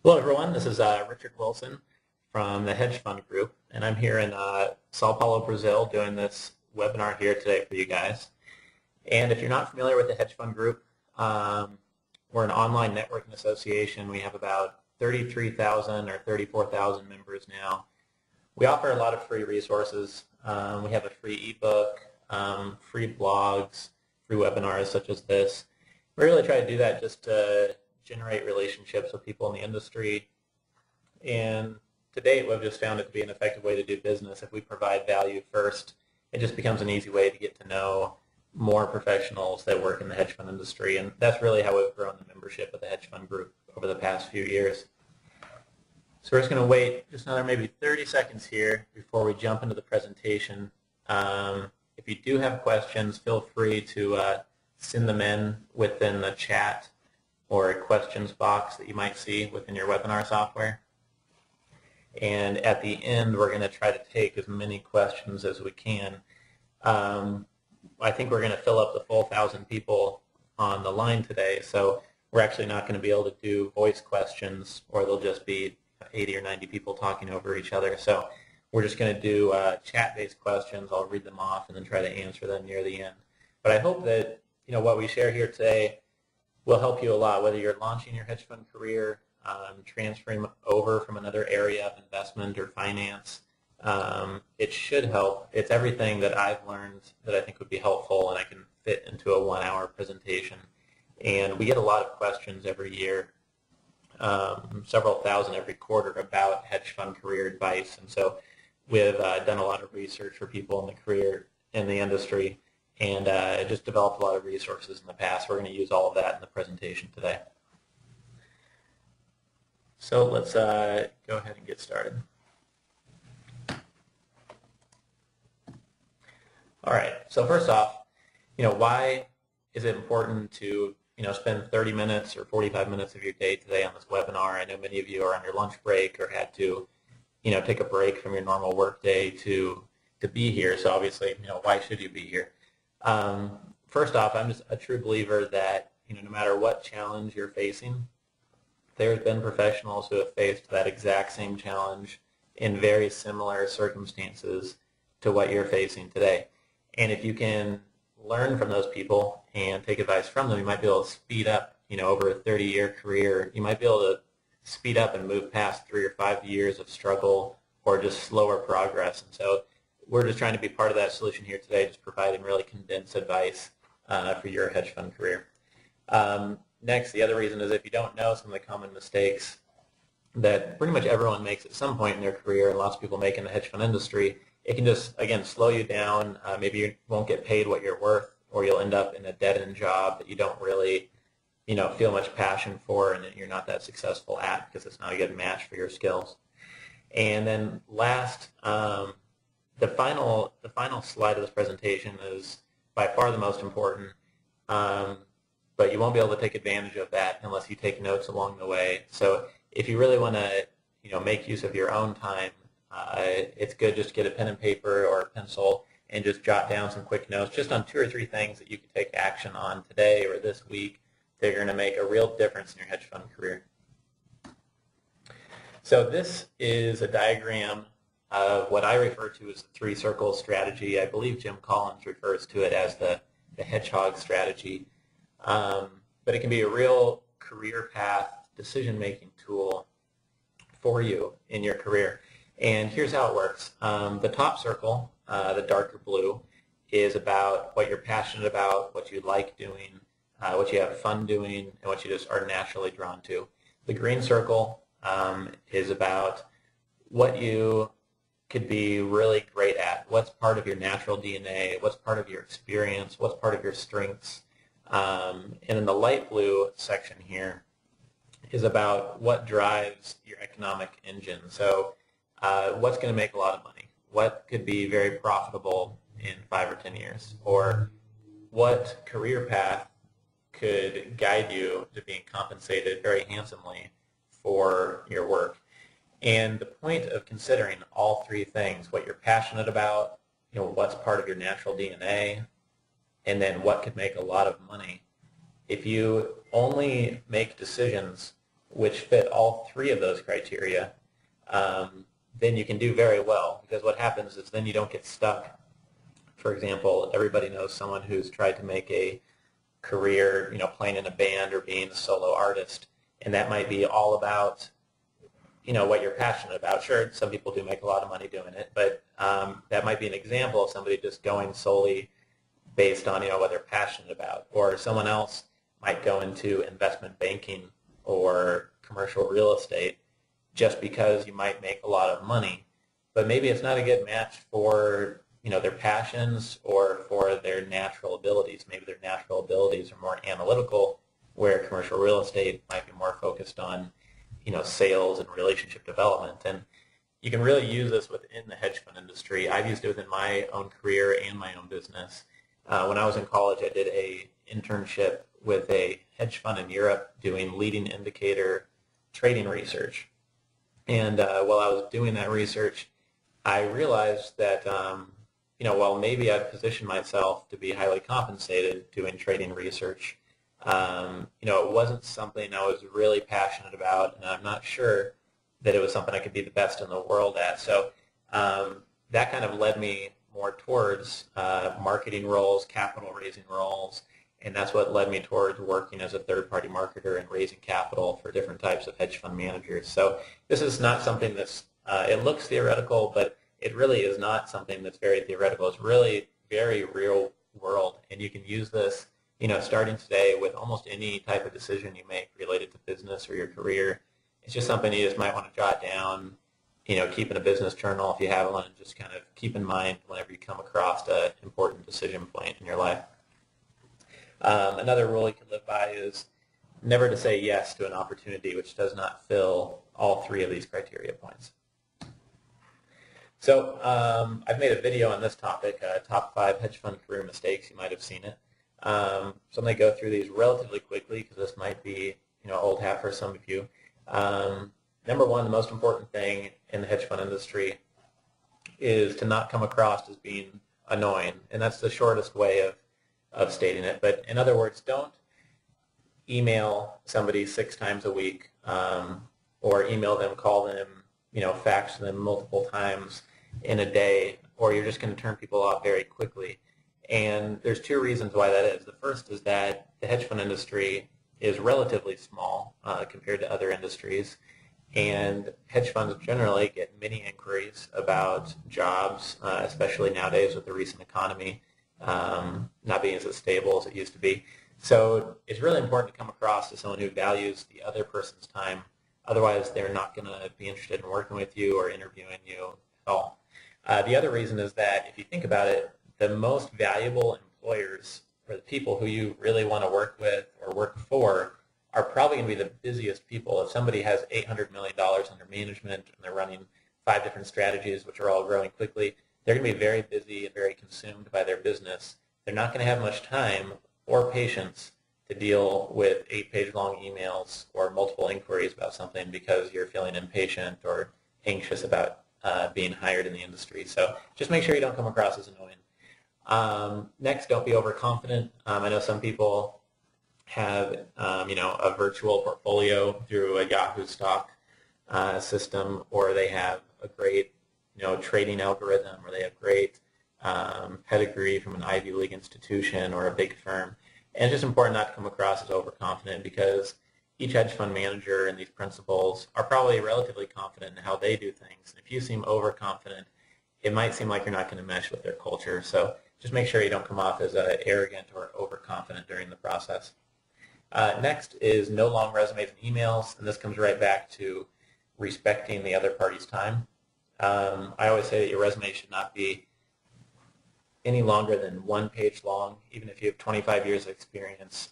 Hello everyone, this is Richard Wilson from the Hedge Fund Group, and I'm here in Sao Paulo, Brazil doing this webinar here today for you guys. And if you're not familiar with the Hedge Fund Group, we're an online networking association. We have about 33,000 or 34,000 members now. We offer a lot of free resources. We have a free ebook, free blogs, free webinars such as this. We really try to do that just to generate relationships with people in the industry. And to date, we've just found it to be an effective way to do business. If we provide value first, it just becomes an easy way to get to know more professionals that work in the hedge fund industry. And that's really how we've grown the membership of the Hedge Fund Group over the past few years. So we're just going to wait just another maybe 30 seconds here before we jump into the presentation. If you do have questions, feel free to send them in within the chat or a questions box that you might see within your webinar software. And at the end, we're going to try to take as many questions as we can. I think we're going to fill up the full 1,000 people on the line today, so we're actually not going to be able to do voice questions, or there'll just be 80 or 90 people talking over each other. So we're just going to do chat-based questions. I'll read them off and then try to answer them near the end. But I hope that what we share here today will help you a lot, whether you're launching your hedge fund career, transferring over from another area of investment or finance. It should help. It's everything that I've learned that I think would be helpful, and I can fit into a 1-hour presentation. And we get a lot of questions every year, several thousand every quarter, about hedge fund career advice. And so we've done a lot of research for people in the industry, and just developed a lot of resources in the past. We're going to use all of that in the presentation today. So let's go ahead and get started. All right, so first off, why is it important to spend 30 minutes or 45 minutes of your day today on this webinar? I know many of you are on your lunch break or had to take a break from your normal work day to be here. So obviously, why should you be here? First off, I'm just a true believer that no matter what challenge you're facing, there's been professionals who have faced that exact same challenge in very similar circumstances to what you're facing today. And if you can learn from those people and take advice from them, you might be able to speed up, over a 30-year career, you might be able to speed up and move past 3 or 5 years of struggle or just slower progress. And so we're just trying to be part of that solution here today, just providing really condensed advice for your hedge fund career. Next, the other reason is if you don't know some of the common mistakes that pretty much everyone makes at some point in their career, and lots of people make in the hedge fund industry, it can just, again, slow you down. Maybe you won't get paid what you're worth, or you'll end up in a dead-end job that you don't really feel much passion for, and that you're not that successful at because it's not a good match for your skills. And then last, the final slide of this presentation is by far the most important, but you won't be able to take advantage of that unless you take notes along the way. So if you really want to make use of your own time, it's good just to get a pen and paper or a pencil and just jot down some quick notes just on 2 or 3 things that you can take action on today or this week that are going to make a real difference in your hedge fund career. So this is a diagram of what I refer to as the 3 circles strategy. I believe Jim Collins refers to it as the hedgehog strategy. But it can be a real career path decision-making tool for you in your career. And here's how it works. The top circle, the darker blue, is about what you're passionate about, what you like doing, what you have fun doing, and what you just are naturally drawn to. The green circle is about what you could be really great at, what's part of your natural DNA, what's part of your experience, what's part of your strengths. And in the light blue section here is about what drives your economic engine. So what's going to make a lot of money? What could be very profitable in 5 or 10 years? Or what career path could guide you to being compensated very handsomely for your work? And the point of considering all 3 things, what you're passionate about, what's part of your natural DNA, and then what could make a lot of money. If you only make decisions which fit all three of those criteria, then you can do very well, because what happens is then you don't get stuck. For example, everybody knows someone who's tried to make a career, playing in a band or being a solo artist, and that might be all about, what you're passionate about. Sure, some people do make a lot of money doing it, but that might be an example of somebody just going solely based on, what they're passionate about. Or someone else might go into investment banking or commercial real estate just because you might make a lot of money, but maybe it's not a good match for their passions or for their natural abilities. Maybe their natural abilities are more analytical, where commercial real estate might be more focused on sales and relationship development. And you can really use this within the hedge fund industry. I've used it within my own career and my own business. When I was in college, I did a internship with a hedge fund in Europe doing leading indicator trading research. And while I was doing that research, I realized that while maybe I'd positioned myself to be highly compensated doing trading research, it wasn't something I was really passionate about, and I'm not sure that it was something I could be the best in the world at. So that kind of led me more towards marketing roles, capital raising roles, and that's what led me towards working as a third-party marketer and raising capital for different types of hedge fund managers. So this is not something that's, it looks theoretical, but it really is not something that's very theoretical. It's really very real world, and you can use this, starting today with almost any type of decision you make related to business or your career. It's just something you just might want to jot down, keep in a business journal if you have one, and just kind of keep in mind whenever you come across an important decision point in your life. Another rule you can live by is never to say yes to an opportunity which does not fill all three of these criteria points. So I've made a video on this topic, top 5 hedge fund career mistakes. You might have seen it. So I'm going to go through these relatively quickly because this might be old hat for some of you. Number one, the most important thing in the hedge fund industry is to not come across as being annoying, and that's the shortest way of stating it. But in other words, don't email somebody 6 times a week, or email them, call them, fax them multiple times in a day, or you're just going to turn people off very quickly. And there's 2 reasons why that is. The first is that the hedge fund industry is relatively small compared to other industries, and hedge funds generally get many inquiries about jobs, especially nowadays with the recent economy not being as stable as it used to be. So it's really important to come across as someone who values the other person's time. Otherwise, they're not going to be interested in working with you or interviewing you at all. The other reason is that if you think about it, the most valuable employers, or the people who you really want to work with or work for, are probably going to be the busiest people. If somebody has $800 million under management and they're running 5 different strategies which are all growing quickly, they're going to be very busy and very consumed by their business. They're not going to have much time or patience to deal with 8-page long emails or multiple inquiries about something because you're feeling impatient or anxious about being hired in the industry. So just make sure you don't come across as annoying. Next, don't be overconfident. I know some people have a virtual portfolio through a Yahoo stock system, or they have a great trading algorithm, or they have great pedigree from an Ivy League institution or a big firm. And it's just important not to come across as overconfident, because each hedge fund manager and these principals are probably relatively confident in how they do things. And if you seem overconfident, it might seem like you're not going to mesh with their culture. So just make sure you don't come off as arrogant or overconfident during the process. Next is no long resumes and emails, and this comes right back to respecting the other party's time. I always say that your resume should not be any longer than 1 page long, even if you have 25 years of experience.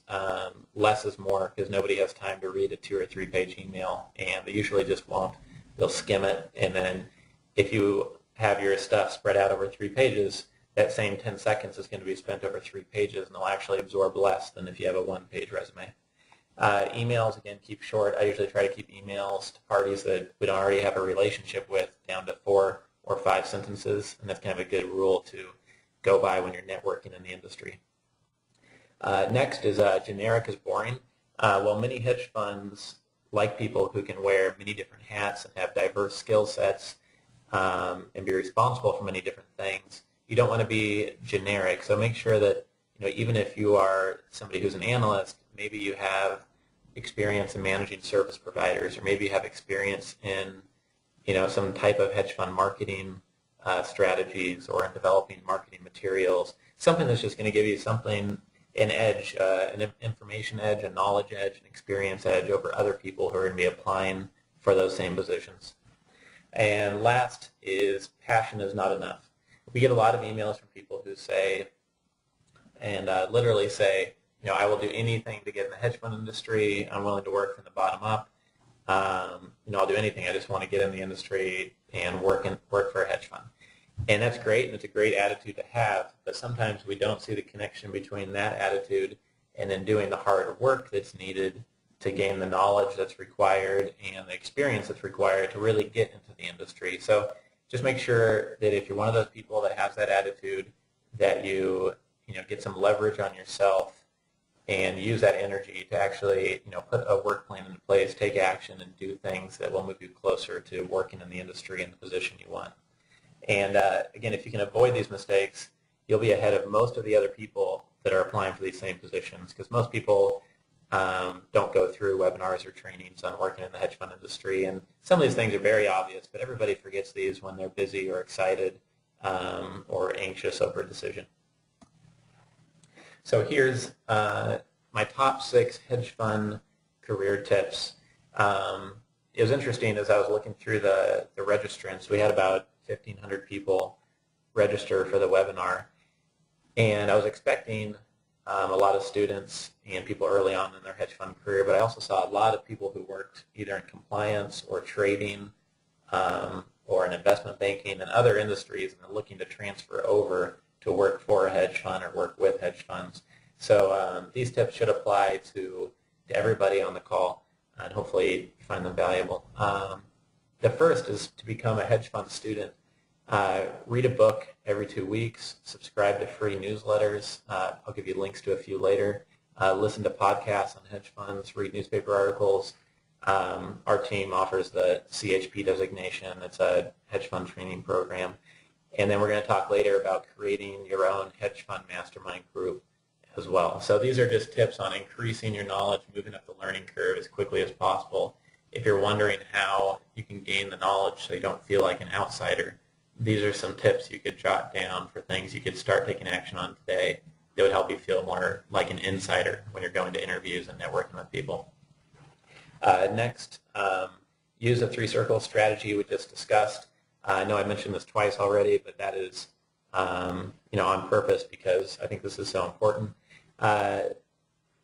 Less is more, because nobody has time to read a 2 or 3 page email, and they usually just won't. They'll skim it, and then if you have your stuff spread out over 3 pages, that same 10 seconds is going to be spent over 3 pages, and they'll actually absorb less than if you have a 1-page resume. Emails, again, keep short. I usually try to keep emails to parties that we don't already have a relationship with down to 4 or 5 sentences, and that's kind of a good rule to go by when you're networking in the industry. Next is generic is boring. While many hedge funds like people who can wear many different hats and have diverse skill sets and be responsible for many different things. You don't want to be generic, so make sure that even if you are somebody who's an analyst, maybe you have experience in managing service providers, or maybe you have experience in some type of hedge fund marketing strategies, or in developing marketing materials, something that's just going to give you something, an edge, an information edge, a knowledge edge, an experience edge over other people who are going to be applying for those same positions. And last is passion is not enough. We get a lot of emails from people who say, and literally say, I will do anything to get in the hedge fund industry. I'm willing to work from the bottom up. I'll do anything. I just want to get in the industry and work for a hedge fund. And that's great, and it's a great attitude to have, but sometimes we don't see the connection between that attitude and then doing the hard work that's needed to gain the knowledge that's required and the experience that's required to really get into the industry. So just make sure that if you're one of those people that has that attitude, that you get some leverage on yourself and use that energy to actually put a work plan into place, take action, and do things that will move you closer to working in the industry in the position you want. And again, if you can avoid these mistakes, you'll be ahead of most of the other people that are applying for these same positions, because most people don't go through webinars or trainings on working in the hedge fund industry. And some of these things are very obvious, but everybody forgets these when they're busy or excited or anxious over a decision. So here's my top 6 hedge fund career tips. It was interesting as I was looking through the registrants. We had about 1,500 people register for the webinar, and I was expecting a lot of students and people early on in their hedge fund career, but I also saw a lot of people who worked either in compliance or trading or in investment banking and other industries, and are looking to transfer over to work for a hedge fund or work with hedge funds. So these tips should apply to everybody on the call, and hopefully you find them valuable. The first is to become a hedge fund student. Read a book every 2 weeks, subscribe to free newsletters. I'll give you links to a few later. Listen to podcasts on hedge funds, read newspaper articles. Our team offers the CHP designation. It's a hedge fund training program. And then we're going to talk later about creating your own hedge fund mastermind group as well. So these are just tips on increasing your knowledge, moving up the learning curve as quickly as possible. If you're wondering how you can gain the knowledge so you don't feel like an outsider, these are some tips you could jot down for things you could start taking action on today that would help you feel more like an insider when you're going to interviews and networking with people. Next, use the 3-circle strategy we just discussed. I know I mentioned this twice already, but that is on purpose because I think this is so important.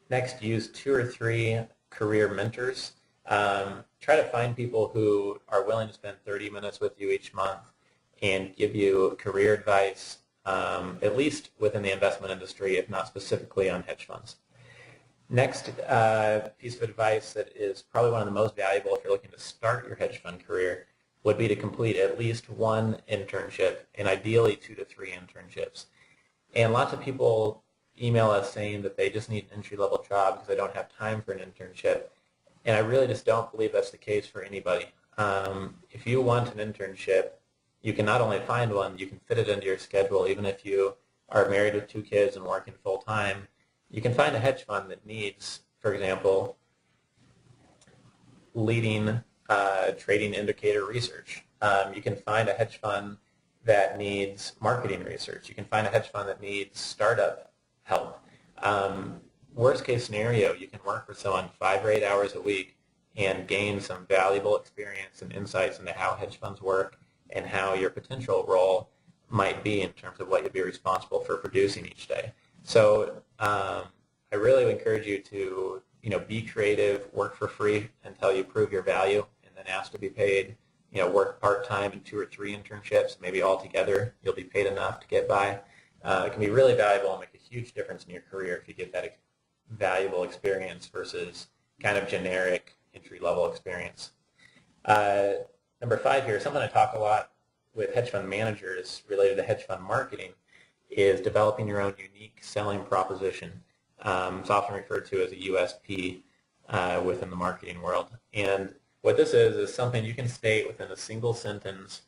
Next, use 2 or 3 career mentors. Try to find people who are willing to spend 30 minutes with you each month and give you career advice, at least within the investment industry, if not specifically on hedge funds. Next piece of advice that is probably one of the most valuable if you're looking to start your hedge fund career would be to complete at least 1 internship, and ideally 2 to 3 internships. And lots of people email us saying that they just need an entry-level job because they don't have time for an internship. And I really just don't believe that's the case for anybody. If you want an internship, you can not only find one, you can fit it into your schedule. Even if you are married with 2 kids and working full-time, you can find a hedge fund that needs, for example, leading trading indicator research. You can find a hedge fund that needs marketing research. You can find a hedge fund that needs startup help. Worst case scenario, you can work for someone 5 or 8 hours a week and gain some valuable experience and insights into how hedge funds work and how your potential role might be in terms of what you'll be responsible for producing each day. So I really encourage you to be creative, work for free until you prove your value, and then ask to be paid. Work part-time in 2 or 3 internships, maybe all together. You'll be paid enough to get by. It can be really valuable and make a huge difference in your career if you get that valuable experience versus kind of generic entry-level experience. Number 5 here, something I talk a lot with hedge fund managers related to hedge fund marketing is developing your own unique selling proposition. It's often referred to as a USP. within the marketing world. And what this is something you can state within a single sentence,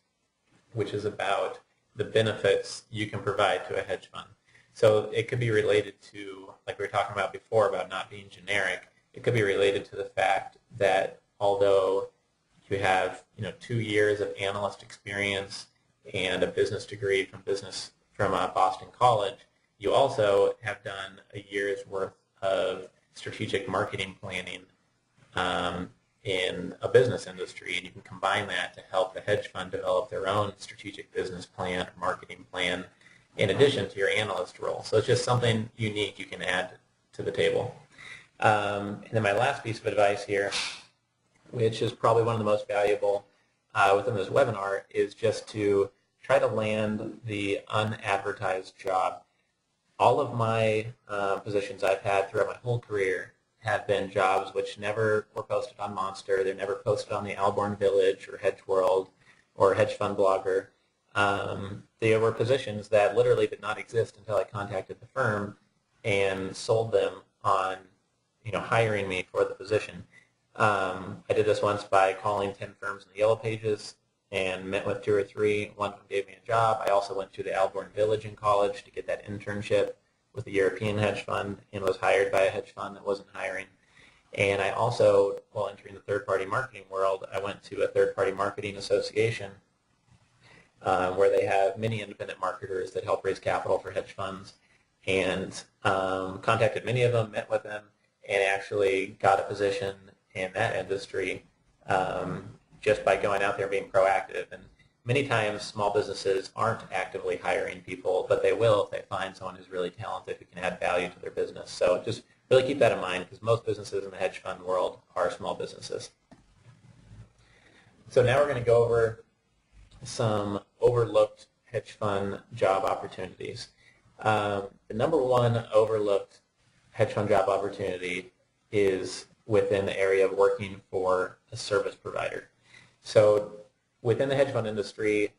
which is about the benefits you can provide to a hedge fund. So it could be related to, like we were talking about before, about not being generic. It could be related to the fact that although you have 2 years of analyst experience and a business degree from Boston College, you also have done a year's worth of strategic marketing planning in a business industry, and you can combine that to help the hedge fund develop their own strategic business plan or marketing plan in addition to your analyst role. So it's just something unique you can add to the table. And then my last piece of advice here, which is probably one of the most valuable within this webinar, is just to try to land the unadvertised job. All of my positions I've had throughout my whole career have been jobs which never were posted on Monster. They're never posted on the Alborn Village or Hedge World or Hedge Fund Blogger. They were positions that literally did not exist until I contacted the firm and sold them on hiring me for the position. I did this once by calling 10 firms in the Yellow Pages and met with 2 or 3. One of them gave me a job. I also went to the Alborn Village in college to get that internship with the European hedge fund and was hired by a hedge fund that wasn't hiring. And I also, while entering the third-party marketing world, I went to a third-party marketing association where they have many independent marketers that help raise capital for hedge funds, and contacted many of them, met with them, and actually got a position in that industry just by going out there and being proactive. And many times small businesses aren't actively hiring people, but they will if they find someone who's really talented who can add value to their business. So just really keep that in mind, because most businesses in the hedge fund world are small businesses. So now we're going to go over some overlooked hedge fund job opportunities. The number one overlooked hedge fund job opportunity is within the area of working for a service provider. So within the hedge fund industry,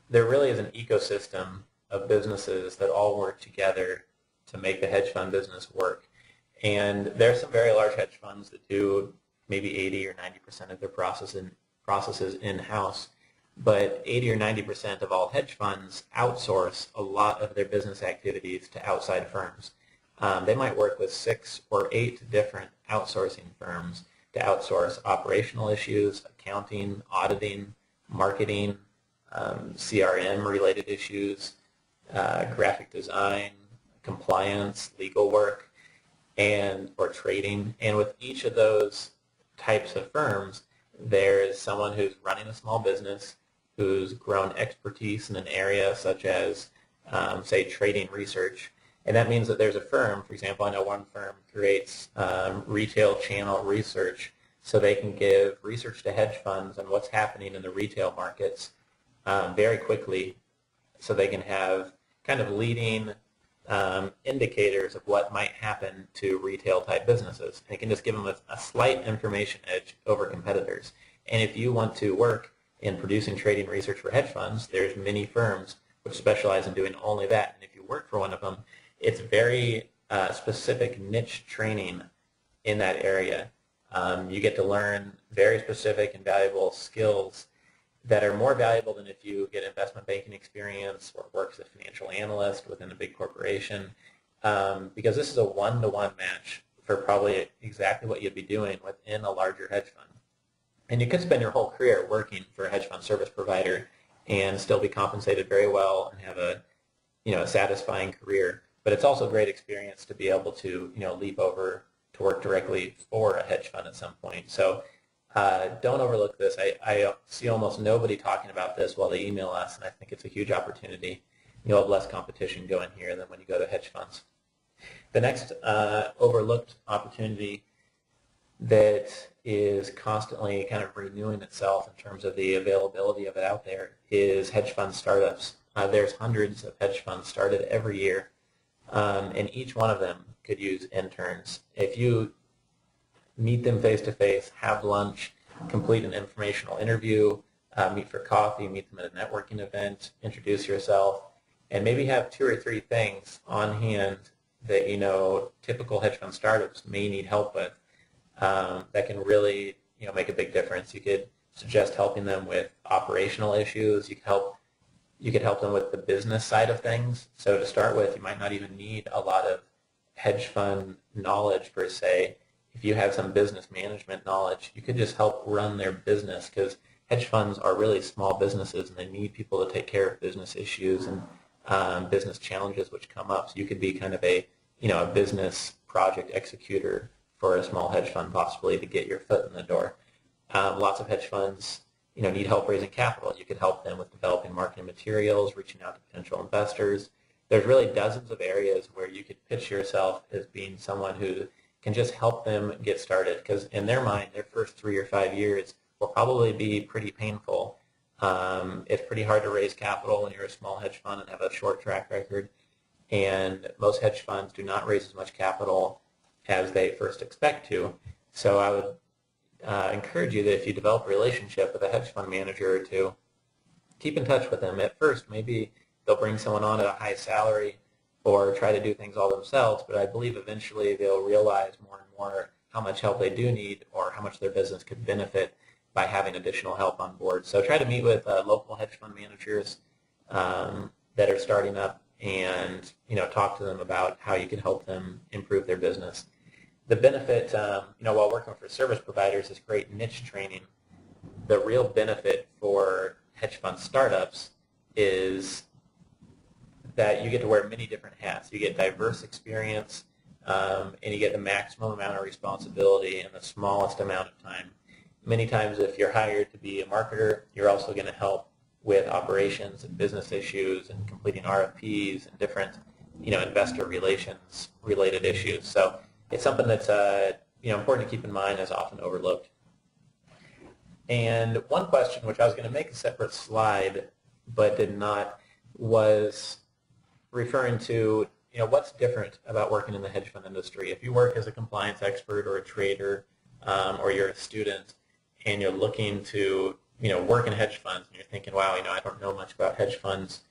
there really is an ecosystem of businesses that all work together to make the hedge fund business work. And there are some very large hedge funds that do maybe 80 or 90% of their processes in-house, but 80 or 90% of all hedge funds outsource a lot of their business activities to outside firms. They might work with 6 or 8 different outsourcing firms to outsource operational issues, accounting, auditing, marketing, CRM-related issues, graphic design, compliance, legal work, or trading. And with each of those types of firms, there's someone who's running a small business who's grown expertise in an area such as, say, trading research. And that means that there's a firm, for example, I know one firm creates retail channel research so they can give research to hedge funds on what's happening in the retail markets very quickly, so they can have kind of leading indicators of what might happen to retail type businesses. And it can just give them a slight information edge over competitors. And if you want to work in producing trading research for hedge funds, there's many firms which specialize in doing only that. And if you work for one of them, it's very specific niche training in that area. You get to learn very specific and valuable skills that are more valuable than if you get investment banking experience or work as a financial analyst within a big corporation, because this is a one-to-one match for probably exactly what you'd be doing within a larger hedge fund. And you could spend your whole career working for a hedge fund service provider and still be compensated very well and have a satisfying career. But it's also a great experience to be able to leap over to work directly for a hedge fund at some point. So don't overlook this. I see almost nobody talking about this while they email us, and I think it's a huge opportunity. You'll have less competition going here than when you go to hedge funds. The next overlooked opportunity that is constantly kind of renewing itself in terms of the availability of it out there is hedge fund startups. There's hundreds of hedge funds started every year, and each one of them could use interns. If you meet them face-to-face, have lunch, complete an informational interview, meet for coffee, meet them at a networking event, introduce yourself, and maybe have 2 or 3 things on hand that typical hedge fund startups may need help with. that can really make a big difference. You could suggest helping them with operational issues. You could help them with the business side of things. So to start with, you might not even need a lot of hedge fund knowledge per se. If you have some business management knowledge, you could just help run their business, because hedge funds are really small businesses and they need people to take care of business issues and business challenges which come up. So you could be kind of a business project executor for a small hedge fund, possibly, to get your foot in the door. Lots of hedge funds need help raising capital. You could help them with developing marketing materials, reaching out to potential investors. There's really dozens of areas where you could pitch yourself as being someone who can just help them get started, because in their mind, their first 3 or 5 years will probably be pretty painful. It's pretty hard to raise capital when you're a small hedge fund and have a short track record, and most hedge funds do not raise as much capital as they first expect to. So I would encourage you that if you develop a relationship with a hedge fund manager or two, keep in touch with them. At first, maybe they'll bring someone on at a high salary or try to do things all themselves, but I believe eventually they'll realize more and more how much help they do need, or how much their business could benefit by having additional help on board. So try to meet with local hedge fund managers that are starting up, and talk to them about how you can help them improve their business. The benefit, while working for service providers, is great niche training. The real benefit for hedge fund startups is that you get to wear many different hats. You get diverse experience, and you get the maximum amount of responsibility in the smallest amount of time. Many times, if you're hired to be a marketer, you're also going to help with operations and business issues and completing RFPs and different, investor relations related issues. So it's something that's important to keep in mind, as often overlooked. And one question, which I was going to make a separate slide but did not, was referring to what's different about working in the hedge fund industry. If you work as a compliance expert or a trader, or you're a student and you're looking to work in hedge funds, and you're thinking, wow, I don't know much about hedge funds.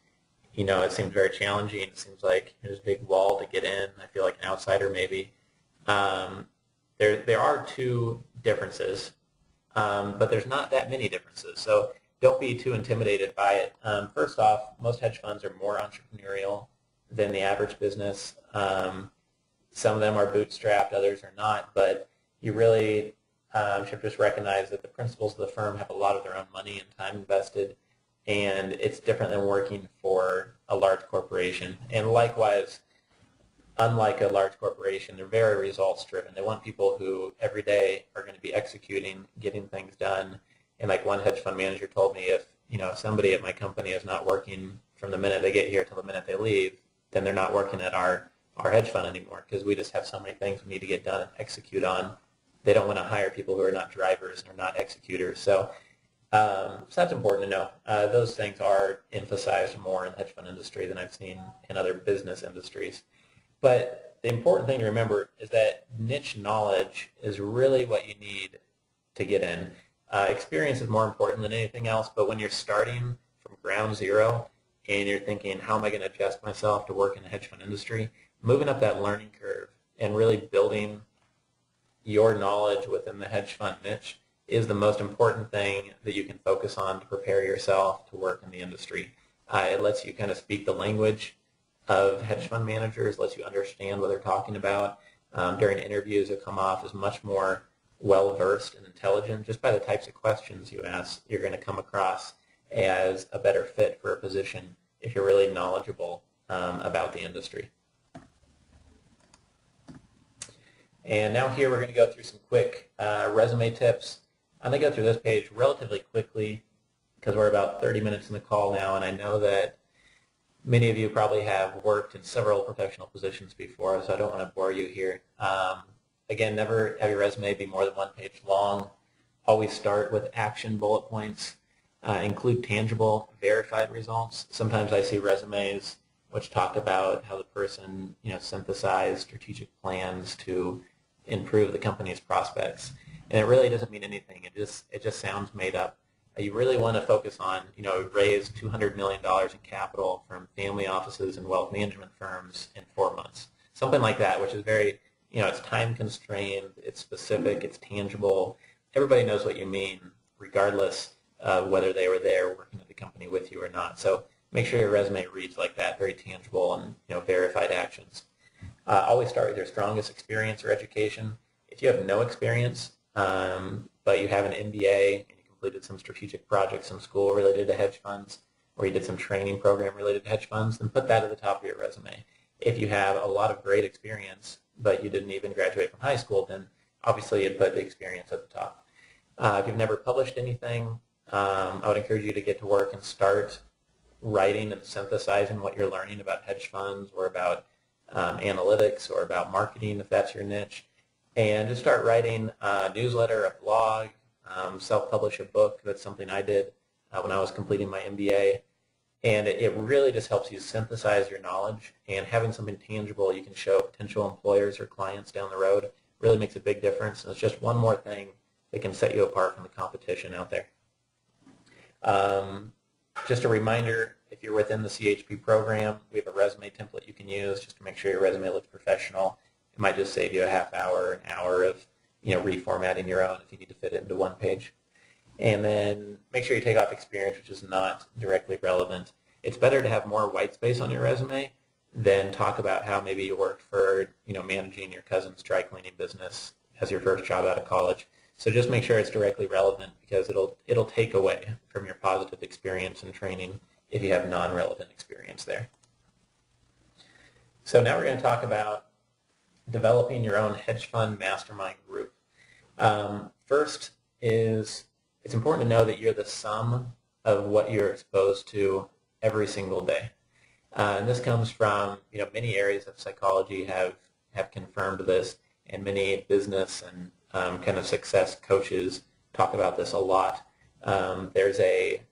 It seems very challenging. It seems like there's a big wall to get in. I feel like an outsider maybe. There are two differences, but there's not that many differences. So don't be too intimidated by it. First off, most hedge funds are more entrepreneurial than the average business. Some of them are bootstrapped, others are not, but you really should just recognize that the principals of the firm have a lot of their own money and time invested, and it's different than working for a large corporation. And likewise, unlike a large corporation, they're very results driven. They want people who every day are going to be executing, getting things done. And like one hedge fund manager told me, if somebody at my company is not working from the minute they get here till the minute they leave, then they're not working at our hedge fund anymore, because we just have so many things we need to get done and execute on. They don't want to hire people who are not drivers and are not executors. So that's important to know. Those things are emphasized more in the hedge fund industry than I've seen in other business industries. But the important thing to remember is that niche knowledge is really what you need to get in. Experience is more important than anything else, but when you're starting from ground zero and you're thinking, how am I going to adjust myself to work in the hedge fund industry, moving up that learning curve and really building your knowledge within the hedge fund niche is the most important thing that you can focus on to prepare yourself to work in the industry. It lets you kind of speak the language of hedge fund managers, lets you understand what they're talking about. During interviews, you'll come off as much more well-versed and intelligent. Just by the types of questions you ask, you're going to come across as a better fit for a position if you're really knowledgeable about the industry. And now here we're going to go through some quick resume tips. I'm going to go through this page relatively quickly because we're about 30 minutes in the call now, and I know that many of you probably have worked in several professional positions before, so I don't want to bore you here. Again, never have your resume be more than 1 page long. Always start with action bullet points. Include tangible, verified results. Sometimes I see resumes which talk about how the person synthesized strategic plans to improve the company's prospects, and it really doesn't mean anything. It just sounds made up. You really want to focus on raise $200 million in capital from family offices and wealth management firms in 4 months, something like that, which is very it's time constrained, it's specific, it's tangible. Everybody knows what you mean, regardless of whether they were there working at the company with you or not. So make sure your resume reads like that, very tangible and verified actions. Always start with your strongest experience or education. If you have no experience, but you have an MBA and you completed some strategic projects in school related to hedge funds, or you did some training program related to hedge funds, then put that at the top of your resume. If you have a lot of great experience, but you didn't even graduate from high school, then obviously you'd put the experience at the top. If you've never published anything, I would encourage you to get to work and start writing and synthesizing what you're learning about hedge funds or about analytics or about marketing, if that's your niche, and just start writing a newsletter, a blog, self-publish a book. That's something I did when I was completing my MBA. And it really just helps you synthesize your knowledge, and having something tangible you can show potential employers or clients down the road really makes a big difference. And it's just one more thing that can set you apart from the competition out there. Just a reminder, if you're within the CHP program, we have a resume template you can use just to make sure your resume looks professional. It might just save you a half hour, an hour of reformatting your own if you need to fit it into one page. And then make sure you take off experience which is not directly relevant. It's better to have more white space on your resume than talk about how maybe you worked for managing your cousin's dry cleaning business as your first job out of college. So just make sure it's directly relevant, because it'll take away from your positive experience and training if you have non-relevant experience there. So now we're going to talk about developing your own hedge fund mastermind group. First is, it's important to know that you're the sum of what you're exposed to every single day. And this comes from, many areas of psychology have confirmed this, and many business and kind of success coaches talk about this a lot. There's a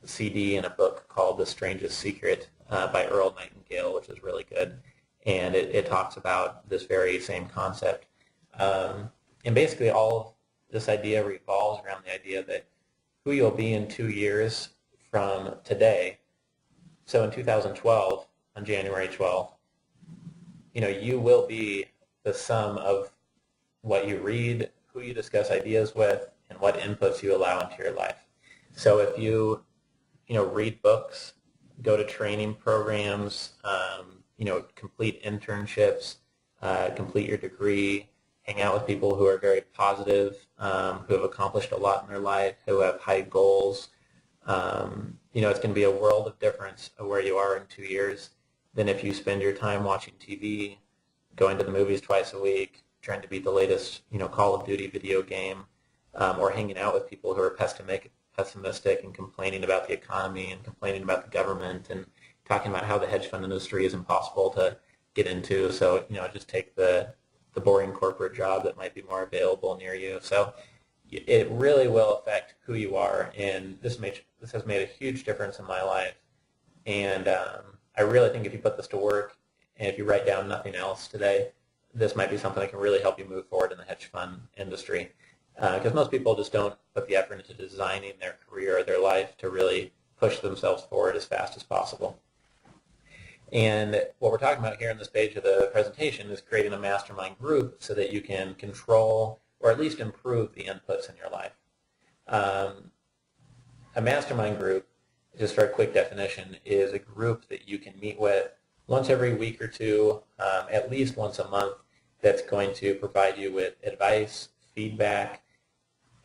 CD and a book called The Strangest Secret by Earl Nightingale, which is really good. And it talks about this very same concept. And basically all this idea revolves around the idea that who you'll be in 2 years from today. So in 2012, on January 12th, you will be the sum of what you read, who you discuss ideas with, and what inputs you allow into your life. So if you, read books, go to training programs, complete internships, complete your degree, hang out with people who are very positive, who have accomplished a lot in their life, who have high goals, it's going to be a world of difference of where you are in 2 years than if you spend your time watching TV, going to the movies twice a week, trying to beat the latest, Call of Duty video game, or hanging out with people who are pessimistic and complaining about the economy and complaining about the government and talking about how the hedge fund industry is impossible to get into. So, just take the boring corporate job that might be more available near you. So it really will affect who you are, and this has made a huge difference in my life. And I really think if you put this to work, and if you write down nothing else today, this might be something that can really help you move forward in the hedge fund industry. Because most people just don't put the effort into designing their career or their life to really push themselves forward as fast as possible. And what we're talking about here on this page of the presentation is creating a mastermind group so that you can control or at least improve the inputs in your life. A mastermind group, just for a quick definition, is a group that you can meet with once every week or two, at least once a month, that's going to provide you with advice, feedback,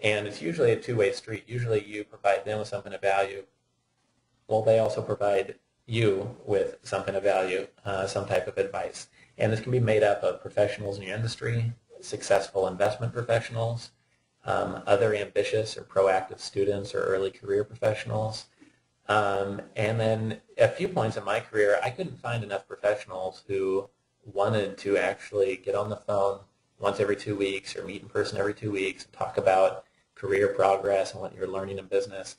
and it's usually a two-way street. Usually you provide them with something of value, while they also provide you with something of value, some type of advice. And this can be made up of professionals in your industry, successful investment professionals, other ambitious or proactive students or early career professionals. And then at a few points in my career, I couldn't find enough professionals who wanted to actually get on the phone once every 2 weeks or meet in person every 2 weeks and talk about career progress and what you're learning in business.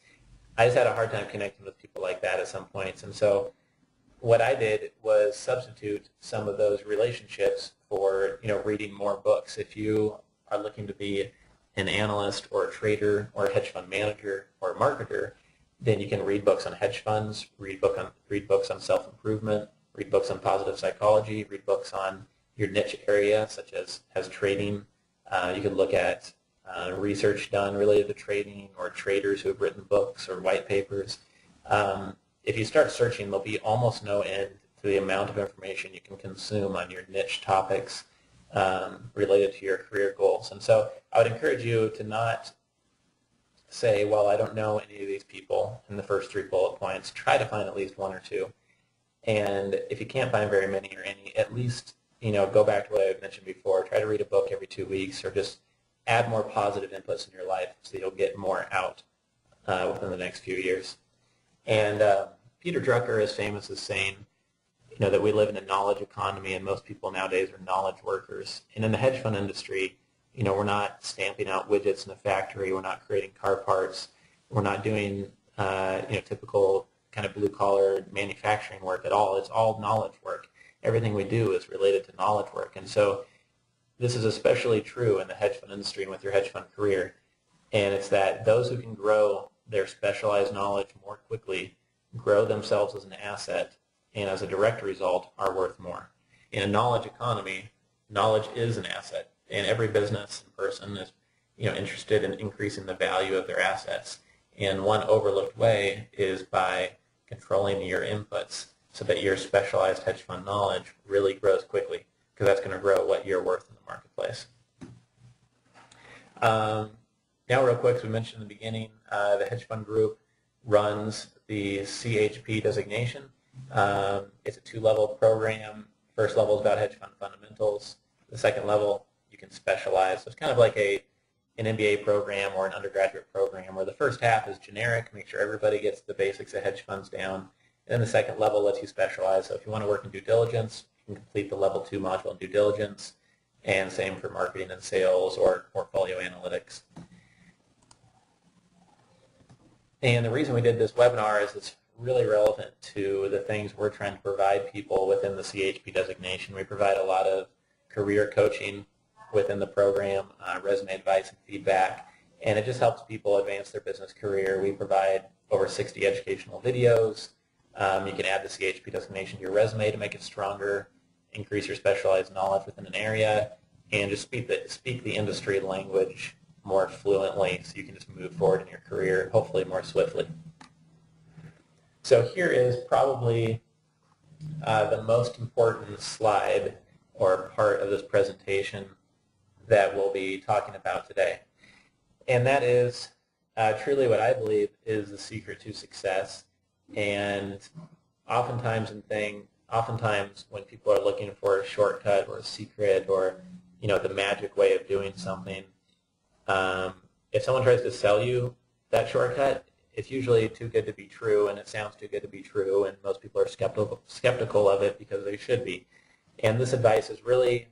I just had a hard time connecting with people like that at some points. And so what I did was substitute some of those relationships for, reading more books. If you are looking to be an analyst or a trader or a hedge fund manager or a marketer, then you can read books on hedge funds, read books on self-improvement, read books on positive psychology, read books on your niche area, such as trading. You could look at research done related to trading, or traders who have written books or white papers. If you start searching, there'll be almost no end to the amount of information you can consume on your niche topics related to your career goals. And so I would encourage you to not say, well, I don't know any of these people in the first 3 bullet points. Try to find at least 1 or 2. And if you can't find very many or any, at least go back to what I mentioned before. Try to read a book every 2 weeks, or just add more positive inputs in your life so you'll get more out within the next few years. And Peter Drucker is famous as saying, that we live in a knowledge economy, and most people nowadays are knowledge workers. And in the hedge fund industry, we're not stamping out widgets in a factory. We're not creating car parts. We're not doing typical kind of blue-collar manufacturing work at all. It's all knowledge work. Everything we do is related to knowledge work. And so this is especially true in the hedge fund industry and with your hedge fund career. And it's that those who can grow their specialized knowledge more quickly grow themselves as an asset, and as a direct result are worth more. In a knowledge economy, knowledge is an asset, and every business and person is interested in increasing the value of their assets. And one overlooked way is by controlling your inputs so that your specialized hedge fund knowledge really grows quickly, because that's going to grow what you're worth in the marketplace. Now real quick, as we mentioned in the beginning, the hedge fund group runs the CHP designation. It's a 2-level program. First level is about hedge fund fundamentals. The second level, you can specialize. So it's kind of like an MBA program or an undergraduate program, where the first half is generic, make sure everybody gets the basics of hedge funds down. And then the second level lets you specialize. So if you want to work in due diligence, you can complete the level 2 module in due diligence, and same for marketing and sales or portfolio analytics. And the reason we did this webinar is it's really relevant to the things we're trying to provide people within the CHP designation. We provide a lot of career coaching within the program, resume advice and feedback, and it just helps people advance their business career. We provide over 60 educational videos. You can add the CHP designation to your resume to make it stronger, increase your specialized knowledge within an area, and just speak the industry language more fluently so you can just move forward in your career, hopefully more swiftly. So here is probably the most important slide or part of this presentation that we'll be talking about today. And that is truly what I believe is the secret to success. And oftentimes when people are looking for a shortcut or a secret or the magic way of doing something, if someone tries to sell you that shortcut, it's usually too good to be true, and it sounds too good to be true, and most people are skeptical of it because they should be. And this advice is really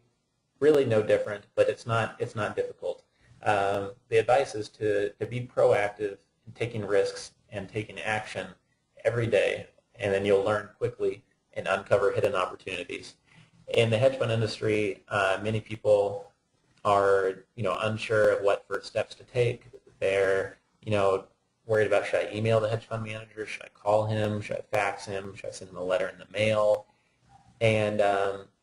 no different, but it's not difficult. The advice is to be proactive in taking risks and taking action every day, and then you'll learn quickly and uncover hidden opportunities. In the hedge fund industry, many people are unsure of what first steps to take. They're worried about, should I email the hedge fund manager? Should I call him? Should I fax him? Should I send him a letter in the mail? And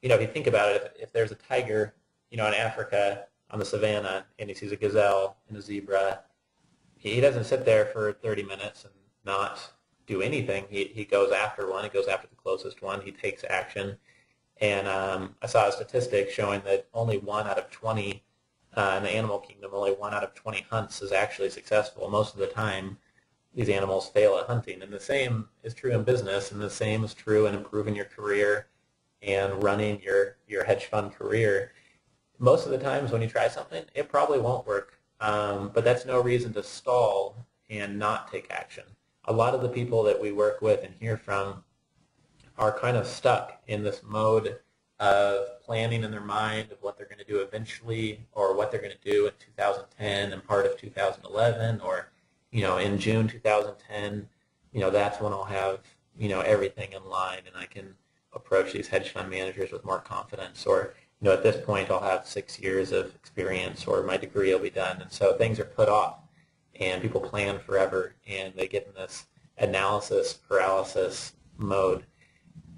if you think about it, if there's a tiger in Africa on the savannah and he sees a gazelle and a zebra, he doesn't sit there for 30 minutes and not do anything. He goes after one. He goes after the closest one. He takes action. And I saw a statistic showing that only 1 out of 20 in the animal kingdom, only 1 out of 20 hunts is actually successful. Most of the time, these animals fail at hunting. And the same is true in business, and the same is true in improving your career and running your hedge fund career. Most of the times when you try something, it probably won't work, but that's no reason to stall and not take action. A lot of the people that we work with and hear from are kind of stuck in this mode of planning in their mind of what they're going to do eventually, or what they're going to do in 2010 and part of 2011, or in June 2010, that's when I'll have everything in line and I can approach these hedge fund managers with more confidence, or at this point I'll have 6 years of experience, or my degree will be done. And so things are put off, and people plan forever, and they get in this analysis paralysis mode.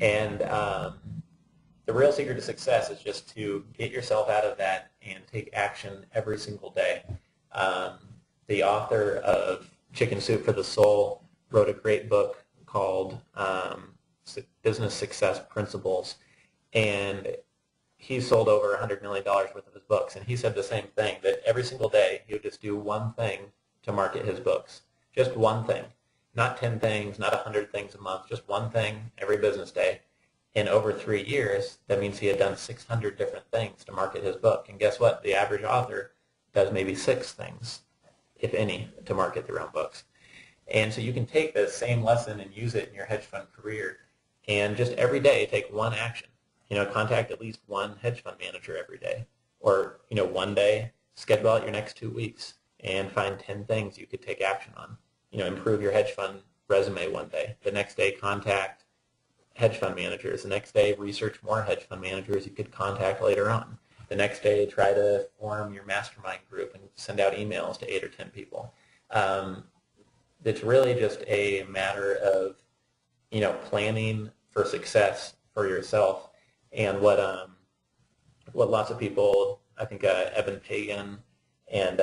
And the real secret to success is just to get yourself out of that and take action every single day. The author of Chicken Soup for the Soul wrote a great book called Business Success Principles, and he sold over $100 million worth of his books, and he said the same thing, that every single day he would just do one thing to market his books. Just one thing. Not 10 things, not 100 things a month, just one thing every business day. In over 3 years, that means he had done 600 different things to market his book. And guess what? The average author does maybe 6 things, if any, to market their own books. And so you can take the same lesson and use it in your hedge fund career, and just every day take one action. Contact at least one hedge fund manager every day. Or, one day, schedule out your next 2 weeks and find 10 things you could take action on. Improve your hedge fund resume one day. The next day, contact hedge fund managers. The next day, research more hedge fund managers you could contact later on. The next day, try to form your mastermind group and send out emails to 8 or 10 people. It's really just a matter of, planning for success for yourself. And what lots of people, I think Evan Pagan and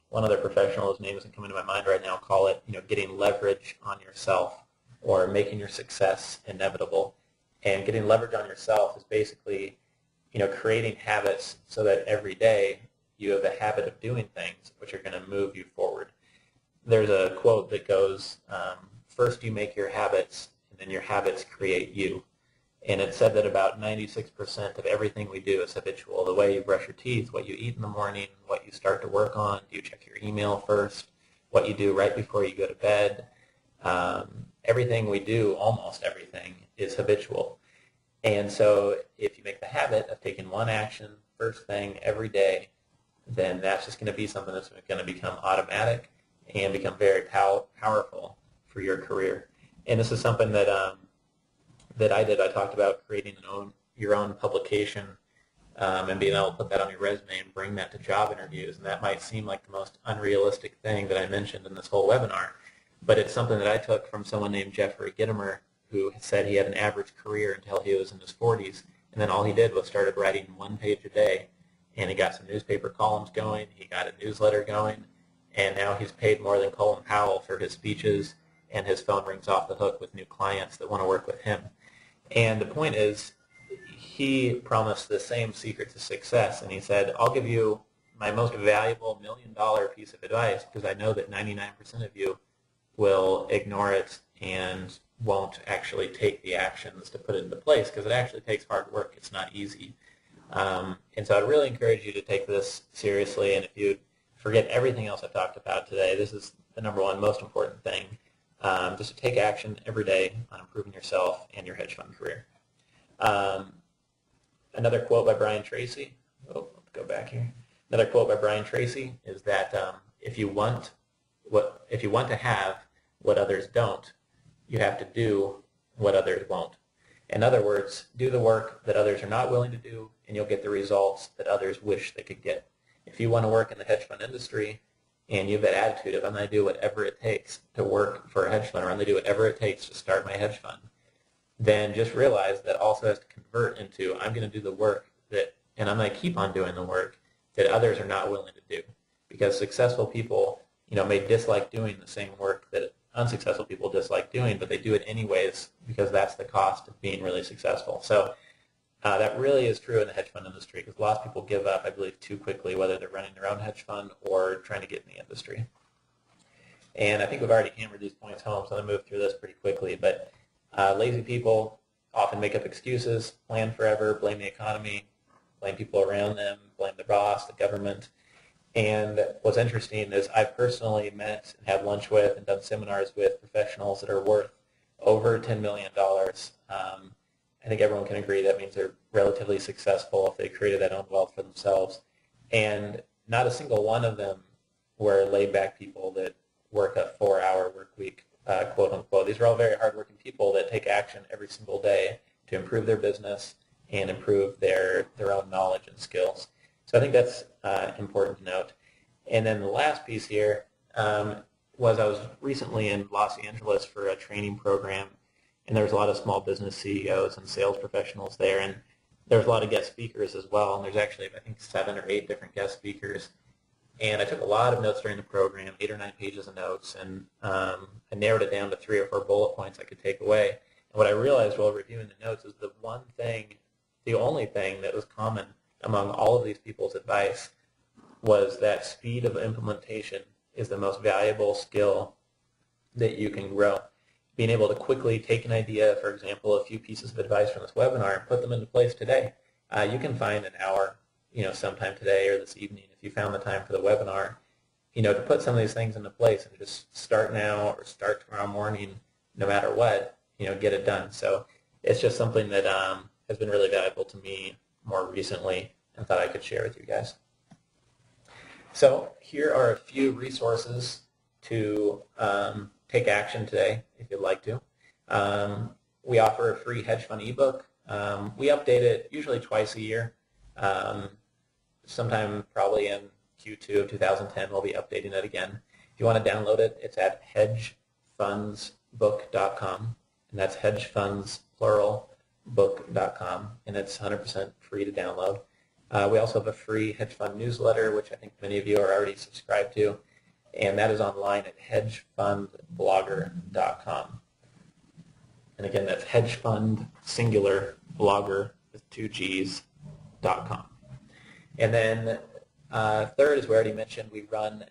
one other professional, his name isn't coming to my mind right now, call it, getting leverage on yourself, or making your success inevitable. And getting leverage on yourself is basically, creating habits so that every day you have a habit of doing things which are going to move you forward. There's a quote that goes, first you make your habits, and then your habits create you. And it said that about 96% of everything we do is habitual. The way you brush your teeth, what you eat in the morning, what you start to work on, do you check your email first, what you do right before you go to bed. Everything we do, almost everything, is habitual. And so if you make the habit of taking one action, first thing, every day, then that's just going to be something that's going to become automatic and become very powerful for your career. And this is something that I did. I talked about creating your own publication and being able to put that on your resume and bring that to job interviews. And that might seem like the most unrealistic thing that I mentioned in this whole webinar, but it's something that I took from someone named Jeffrey Gitomer, who said he had an average career until he was in his 40s, and then all he did was started writing one page a day, and he got some newspaper columns going, he got a newsletter going, and now he's paid more than Colin Powell for his speeches, and his phone rings off the hook with new clients that want to work with him. And the point is, he promised the same secret to success, and he said, I'll give you my most valuable $1 million piece of advice because I know that 99% of you will ignore it and won't actually take the actions to put it into place because it actually takes hard work. It's not easy. And so I'd really encourage you to take this seriously, and if you forget everything else I've talked about today, this is the number one most important thing. Just to take action every day on improving yourself and your hedge fund career. Another quote by Brian Tracy. Let's go back here. Another quote by Brian Tracy is that if you want to have what others don't, you have to do what others won't. In other words, do the work that others are not willing to do, and you'll get the results that others wish they could get. If you want to work in the hedge fund industry, and you have that attitude of, I'm going to do whatever it takes to work for a hedge fund, or I'm going to do whatever it takes to start my hedge fund, then just realize that also has to convert into, I'm going to do the work that, and I'm going to keep on doing the work that others are not willing to do. Because successful people, may dislike doing the same work that unsuccessful people dislike doing, but they do it anyways because that's the cost of being really successful. So that really is true in the hedge fund industry because lots of people give up, I believe, too quickly, whether they're running their own hedge fund or trying to get in the industry. And I think we've already hammered these points home, so I'm going to move through this pretty quickly. But lazy people often make up excuses, plan forever, blame the economy, blame people around them, blame the boss, the government. And what's interesting is I've personally met and had lunch with and done seminars with professionals that are worth over $10 million. I think everyone can agree that means they're relatively successful if they created that own wealth for themselves. And not a single one of them were laid-back people that work a 4-hour work week, quote unquote. These are all very hardworking people that take action every single day to improve their business and improve their own knowledge and skills. So I think that's important to note. And then the last piece here was I was recently in Los Angeles for a training program, and there's a lot of small business CEOs and sales professionals there, and there's a lot of guest speakers as well, and there's actually, I think, 7 or 8 different guest speakers. And I took a lot of notes during the program, 8 or 9 pages of notes, and I narrowed it down to 3 or 4 bullet points I could take away. And what I realized while reviewing the notes is the only thing that was common among all of these people's advice was that speed of implementation is the most valuable skill that you can grow. Being able to quickly take an idea, for example, a few pieces of advice from this webinar and put them into place today. You can find an hour, sometime today or this evening if you found the time for the webinar, to put some of these things into place and just start now or start tomorrow morning, no matter what, get it done. So it's just something that has been really valuable to me more recently and thought I could share with you guys. So here are a few resources to take action today if you'd like to. We offer a free hedge fund ebook. We update it usually twice a year. Sometime probably in Q2 of 2010 we'll be updating it again. If you want to download it, it's at hedgefundsbook.com, and that's hedgefunds plural book.com, and it's 100% free to download. We also have a free hedge fund newsletter, which I think many of you are already subscribed to, and that is online at hedgefundblogger.com. And again, that's hedgefund singular blogger with 2 G's.com. And then third, as we already mentioned, we run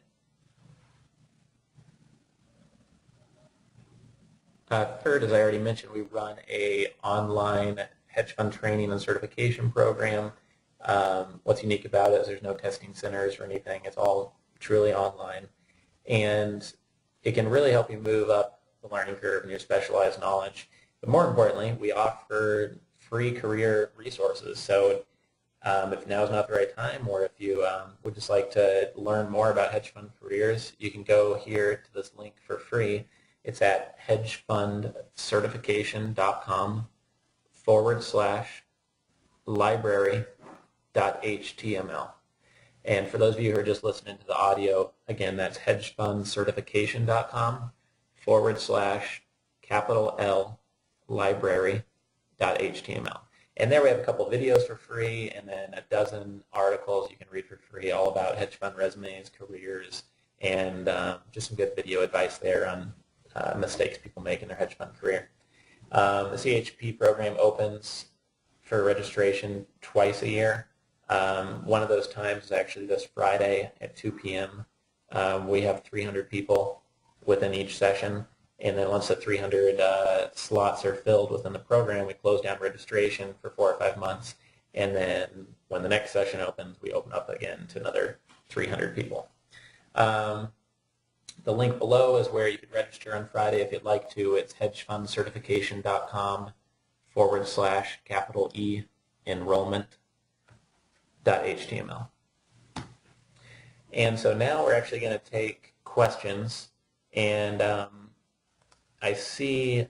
a online hedge fund training and certification program. What's unique about it is there's no testing centers or anything. It's all truly online. And it can really help you move up the learning curve in your specialized knowledge. But more importantly, we offer free career resources. So if now is not the right time, or if you would just like to learn more about hedge fund careers, you can go here to this link for free. It's at hedgefundcertification.com/library.html. And for those of you who are just listening to the audio, again, that's hedgefundcertification.com/L-library.html. And there we have a couple of videos for free, and then a dozen articles you can read for free all about hedge fund resumes, careers, and just some good video advice there on mistakes people make in their hedge fund career. The CHP program opens for registration twice a year. One of those times is actually this Friday at 2 p.m. We have 300 people within each session, and then once the 300 slots are filled within the program, we close down registration for 4 or 5 months, and then when the next session opens, we open up again to another 300 people. The link below is where you could register on Friday if you'd like to. It's hedgefundcertification.com/E enrollment.html. And so now we're actually going to take questions, and I see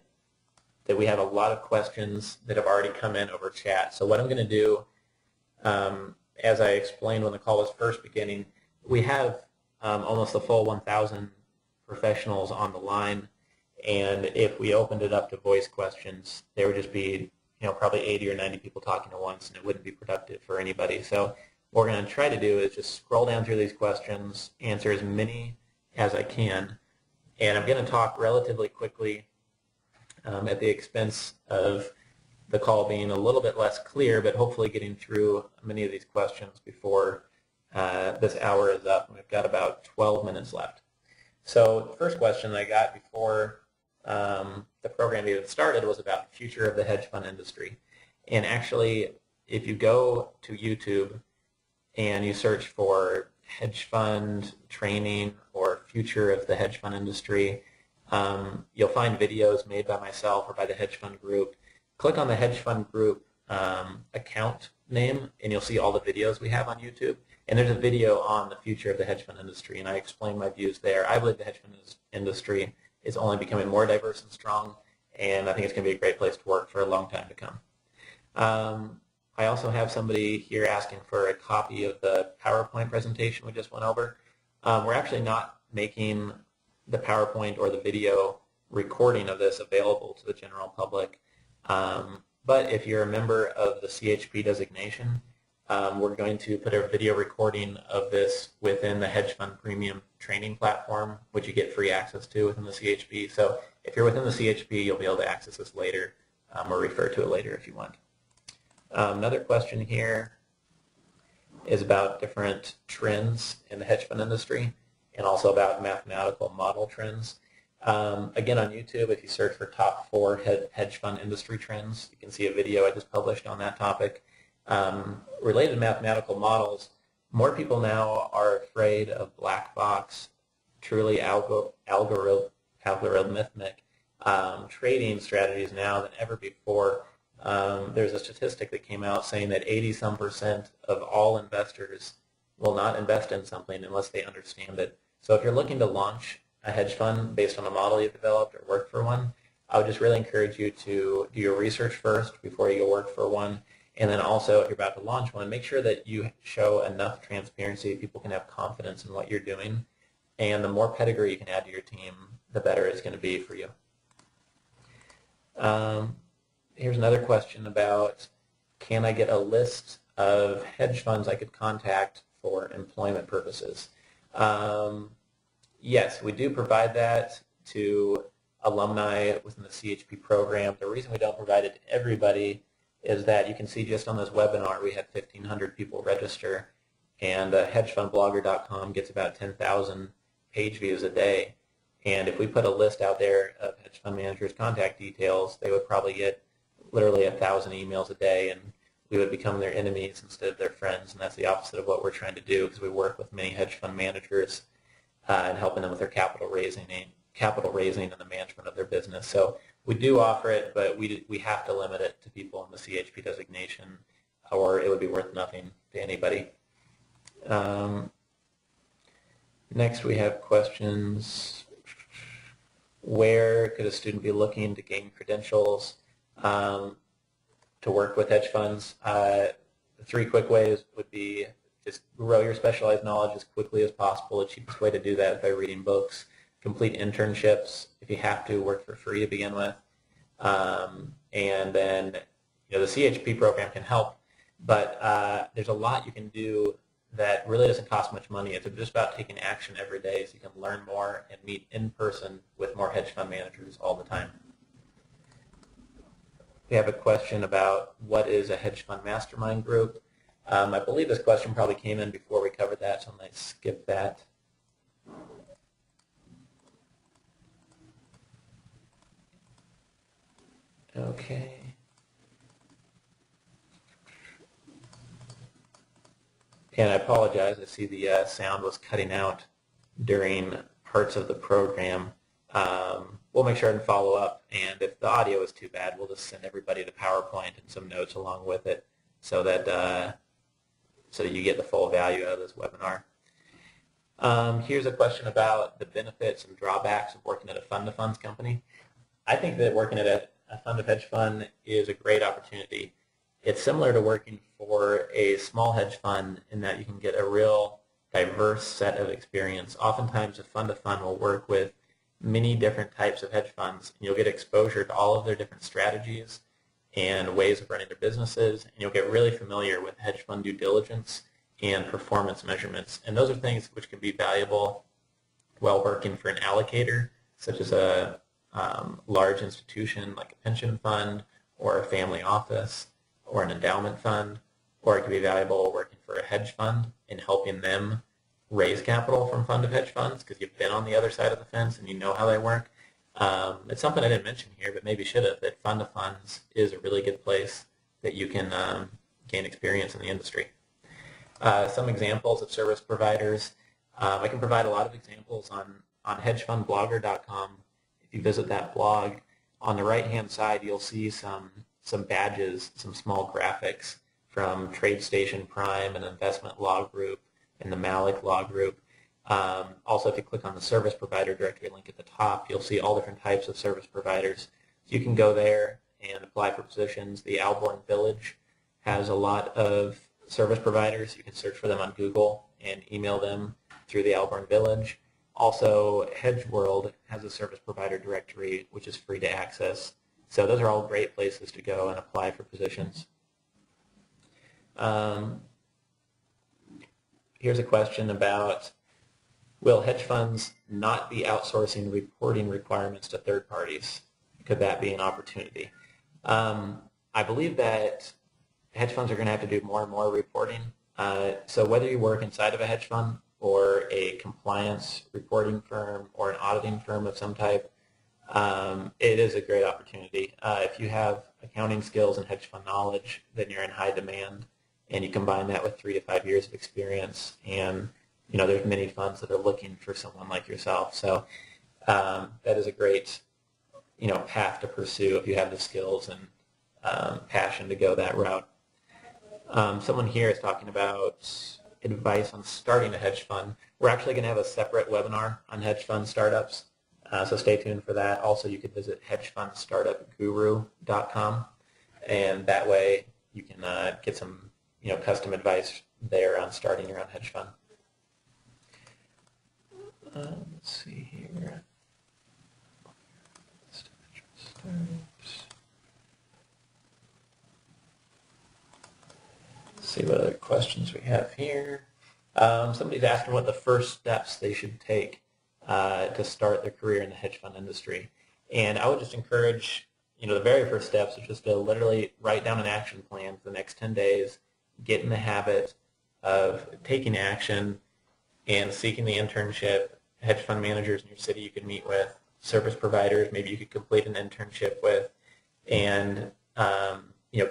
that we have a lot of questions that have already come in over chat. So what I'm going to do, as I explained when the call was first beginning, we have almost the full 1,000 professionals on the line, and if we opened it up to voice questions, there would just be probably 80 or 90 people talking at once, and it wouldn't be productive for anybody. So what we're going to try to do is just scroll down through these questions, answer as many as I can, and I'm going to talk relatively quickly at the expense of the call being a little bit less clear, but hopefully getting through many of these questions before this hour is up. We've got about 12 minutes left. So the first question I got before the program even started was about the future of the hedge fund industry. And actually, if you go to YouTube and you search for hedge fund training or future of the hedge fund industry, you'll find videos made by myself or by the hedge fund group. Click on the hedge fund group account name, and you'll see all the videos we have on YouTube. And there's a video on the future of the hedge fund industry, and I explain my views there. I believe the hedge fund industry is only becoming more diverse and strong, and I think it's going to be a great place to work for a long time to come. I also have somebody here asking for a copy of the PowerPoint presentation we just went over. We're actually not making the PowerPoint or the video recording of this available to the general public. But if you're a member of the CHP designation, we're going to put a video recording of this within the Hedge Fund Premium training platform, which you get free access to within the CHP. So if you're within the CHP, you'll be able to access this later or refer to it later if you want. Another question here is about different trends in the hedge fund industry and also about mathematical model trends. Again, on YouTube, if you search for top 4 hedge fund industry trends, you can see a video I just published on that topic. Related to mathematical models, more people now are afraid of black box, truly algorithmic trading strategies now than ever before. There's a statistic that came out saying that 80-some% of all investors will not invest in something unless they understand it. So if you're looking to launch a hedge fund based on a model you've developed or work for one, I would just really encourage you to do your research first before you go work for one. And then also, if you're about to launch one, make sure that you show enough transparency people can have confidence in what you're doing. And the more pedigree you can add to your team, the better it's going to be for you. Here's another question about, can I get a list of hedge funds I could contact for employment purposes? Yes, we do provide that to alumni within the CHP program. The reason we don't provide it to everybody is that you can see just on this webinar we had 1,500 people register, and hedgefundblogger.com gets about 10,000 page views a day. And if we put a list out there of hedge fund managers' contact details, they would probably get literally 1,000 emails a day, and we would become their enemies instead of their friends. And that's the opposite of what we're trying to do, because we work with many hedge fund managers and helping them with their capital raising and the management of their business. So we do offer it, but we have to limit it to people in the CHP designation, or it would be worth nothing to anybody. Next, we have questions. Where could a student be looking to gain credentials to work with hedge funds? The 3 quick ways would be just grow your specialized knowledge as quickly as possible. The cheapest way to do that is by reading books. Complete internships if you have to, work for free to begin with. And then the CHP program can help, but there's a lot you can do that really doesn't cost much money. It's just about taking action every day so you can learn more and meet in person with more hedge fund managers all the time. We have a question about what is a hedge fund mastermind group. I believe this question probably came in before we covered that, so I'm going to skip that. Okay. And I apologize, I see the sound was cutting out during parts of the program. We'll make sure and follow up, and if the audio is too bad, we'll just send everybody the PowerPoint and some notes along with it so that you get the full value out of this webinar. Here's a question about the benefits and drawbacks of working at a fund-to-funds company. I think that working at a fund-of-hedge fund is a great opportunity. It's similar to working for a small hedge fund in that you can get a real diverse set of experience. Oftentimes a fund-to-fund will work with many different types of hedge funds, and you'll get exposure to all of their different strategies and ways of running their businesses, and you'll get really familiar with hedge fund due diligence and performance measurements. And those are things which can be valuable while working for an allocator, such as a large institution like a pension fund or a family office or an endowment fund, or it can be valuable working for a hedge fund and helping them raise capital from fund of hedge funds because you've been on the other side of the fence and you know how they work. It's something I didn't mention here, but maybe should have, that fund of funds is a really good place that you can gain experience in the industry. Some examples of service providers. I can provide a lot of examples on hedgefundblogger.com. If you visit that blog, on the right-hand side you'll see some badges, some small graphics from TradeStation Prime and Investment Law Group and the Malik Law Group. Also, if you click on the service provider directory link at the top, you'll see all different types of service providers. So you can go there and apply for positions. The Alborn Village has a lot of service providers. You can search for them on Google and email them through the Alborn Village. Also, Hedge World has a service provider directory which is free to access. So those are all great places to go and apply for positions. Here's a question about, will hedge funds not be outsourcing reporting requirements to third parties? Could that be an opportunity? I believe that hedge funds are going to have to do more and more reporting. So whether you work inside of a hedge fund or a compliance reporting firm or an auditing firm of some type, it is a great opportunity. If you have accounting skills and hedge fund knowledge, then you're in high demand, and you combine that with 3 to 5 years of experience, and there's many funds that are looking for someone like yourself. So that is a great path to pursue if you have the skills and passion to go that route. Someone here is talking about advice on starting a hedge fund. We're actually going to have a separate webinar on hedge fund startups, so stay tuned for that. Also, you could visit hedgefundstartupguru.com, and that way you can get some custom advice there on starting your own hedge fund. Let's see here. Let's see what other questions we have here. Somebody's asking what the first steps they should take to start their career in the hedge fund industry. And I would just encourage, the very first steps is just to literally write down an action plan for the next 10 days, get in the habit of taking action and seeking the internship, hedge fund managers in your city you could meet with, service providers maybe you could complete an internship with, and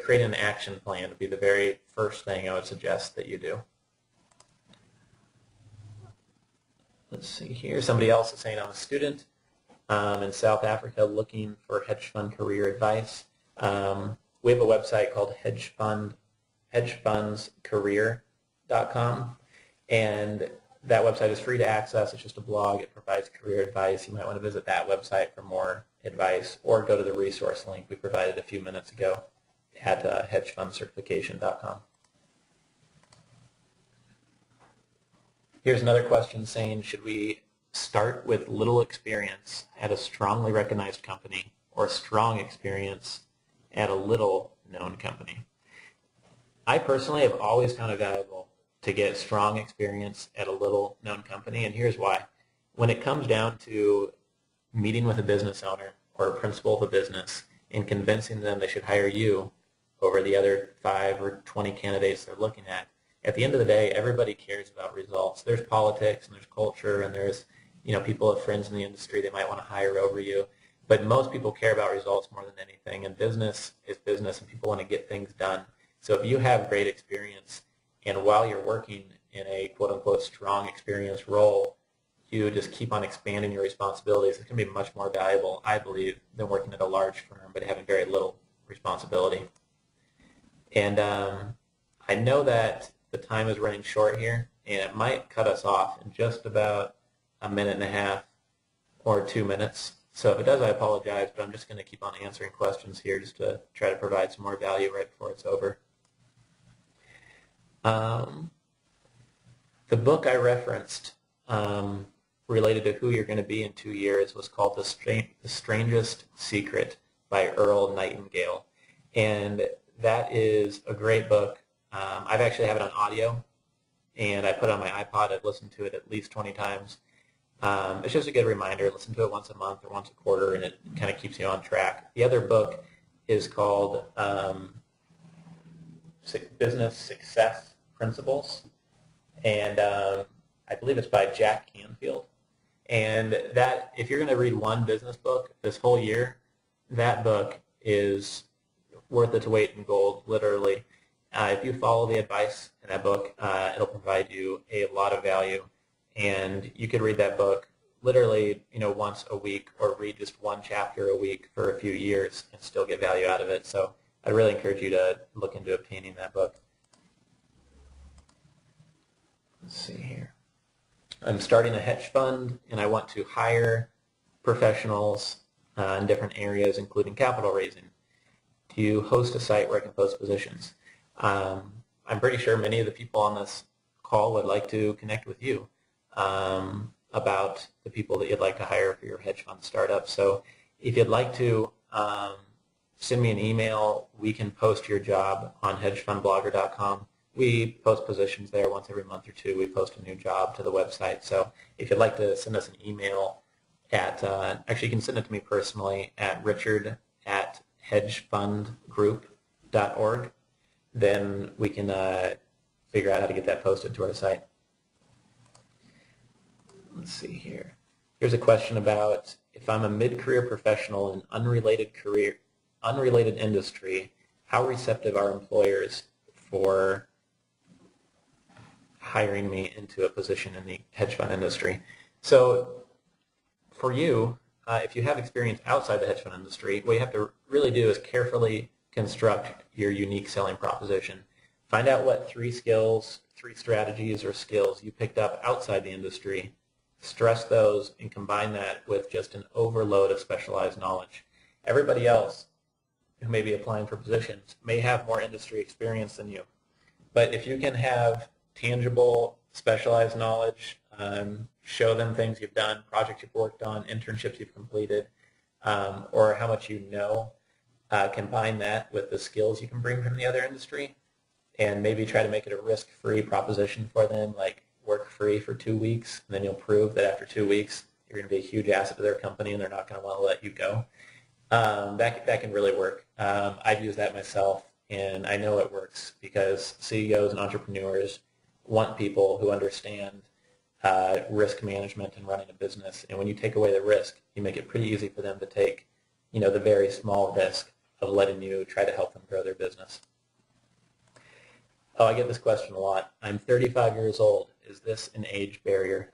create an action plan would be the very first thing I would suggest that you do. Let's see here. Somebody else is saying, I'm a student in South Africa looking for hedge fund career advice. We have a website called hedgefundscareer.com, and that website is free to access. It's just a blog. It provides career advice. You might want to visit that website for more advice, or go to the resource link we provided a few minutes ago at hedgefundcertification.com. Here's another question saying, should we start with little experience at a strongly recognized company or strong experience at a little known company? I personally have always found it valuable to get strong experience at a little known company, and here's why. When it comes down to meeting with a business owner or a principal of a business and convincing them they should hire you over the other 5 or 20 candidates they're looking at the end of the day, everybody cares about results. There's politics and there's culture and there's people have friends in the industry they might want to hire over you, but most people care about results more than anything, and business is business and people want to get things done. So if you have great experience and while you're working in a quote-unquote strong experience role, you just keep on expanding your responsibilities, it's going to be much more valuable, I believe, than working at a large firm but having very little responsibility. And I know that the time is running short here, and it might cut us off in just about a minute and a half or 2 minutes. So if it does, I apologize, but I'm just going to keep on answering questions here just to try to provide some more value right before it's over. The book I referenced related to who you're going to be in 2 years was called The Strangest Secret by Earl Nightingale. And that is a great book. I've actually have it on audio, and I put it on my iPod. I've listened to it at least 20 times. It's just a good reminder. Listen to it once a month or once a quarter, and it kind of keeps you on track. The other book is called Business Success Principles, and I believe it's by Jack Canfield. And that, if you're going to read one business book this whole year, that book is worth its weight in gold, literally. If you follow the advice in that book, it'll provide you a lot of value, and you could read that book literally, once a week, or read just one chapter a week for a few years and still get value out of it. So I really encourage you to look into obtaining that book. Let's see here. I'm starting a hedge fund, and I want to hire professionals in different areas, including capital raising. Do you host a site where I can post positions? I'm pretty sure many of the people on this call would like to connect with you. about the people that you'd like to hire for your hedge fund startup. So if you'd like to send me an email, we can post your job on hedgefundblogger.com. We post positions there once every month or two. We post a new job to the website. So if you'd like to send us an email at, actually you can send it to me personally at richard@hedgefundgroup.org, then we can figure out how to get that posted to our site. Let's see here. Here's a question about if I'm a mid-career professional in unrelated industry, how receptive are employers for hiring me into a position in the hedge fund industry? So for you, if you have experience outside the hedge fund industry, what you have to really do is carefully construct your unique selling proposition. Find out what 3 strategies or skills you picked up outside the industry, stress those, and combine that with just an overload of specialized knowledge. Everybody else who may be applying for positions may have more industry experience than you. But if you can have tangible, specialized knowledge, show them things you've done, projects you've worked on, internships you've completed, or how much you know, combine that with the skills you can bring from the other industry, and maybe try to make it a risk-free proposition for them, like work free for 2 weeks, and then you'll prove that after 2 weeks you're going to be a huge asset to their company and they're not going to want to let you go. That can really work. I've used that myself, and I know it works because CEOs and entrepreneurs want people who understand risk management and running a business. And when you take away the risk, you make it pretty easy for them to take, the very small risk of letting you try to help them grow their business. Oh, I get this question a lot. I'm 35 years old. Is this an age barrier?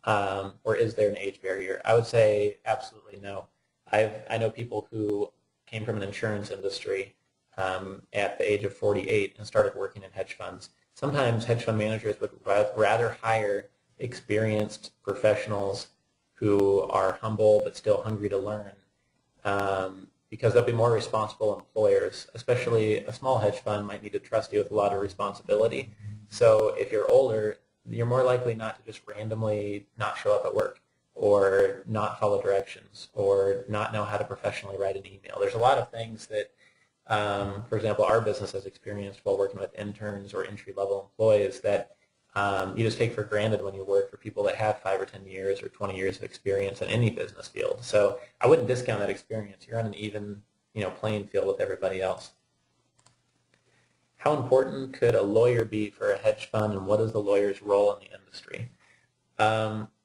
Or is there an age barrier? I would say absolutely no. I know people who came from an insurance industry at the age of 48 and started working in hedge funds. Sometimes hedge fund managers would rather hire experienced professionals who are humble but still hungry to learn, because they'll be more responsible employers. Especially a small hedge fund might need to trust you with a lot of responsibility. So if you're older, you're more likely not to just randomly not show up at work, or not follow directions, or not know how to professionally write an email. There's a lot of things that, for example, our business has experienced while working with interns or entry-level employees that you just take for granted when you work for people that have 5 or 10 years or 20 years of experience in any business field. So I wouldn't discount that experience. You're on an even, playing field with everybody else. How important could a lawyer be for a hedge fund, and what is the lawyer's role in the industry?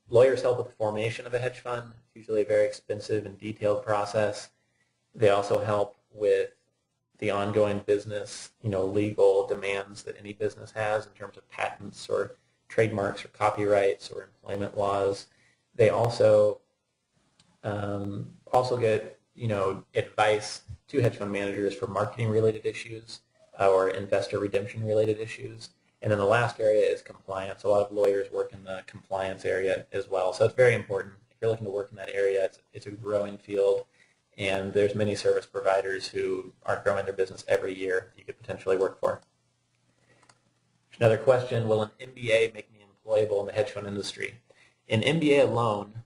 Lawyers help with the formation of a hedge fund. It's usually a very expensive and detailed process. They also help with the ongoing business, legal demands that any business has in terms of patents or trademarks or copyrights or employment laws. They also get, advice to hedge fund managers for marketing-related issues or investor redemption-related issues. And then the last area is compliance. A lot of lawyers work in the compliance area as well. So it's very important. If you're looking to work in that area, it's a growing field, and there's many service providers who are growing their business every year you could potentially work for. Another question, will an MBA make me employable in the hedge fund industry? An MBA alone,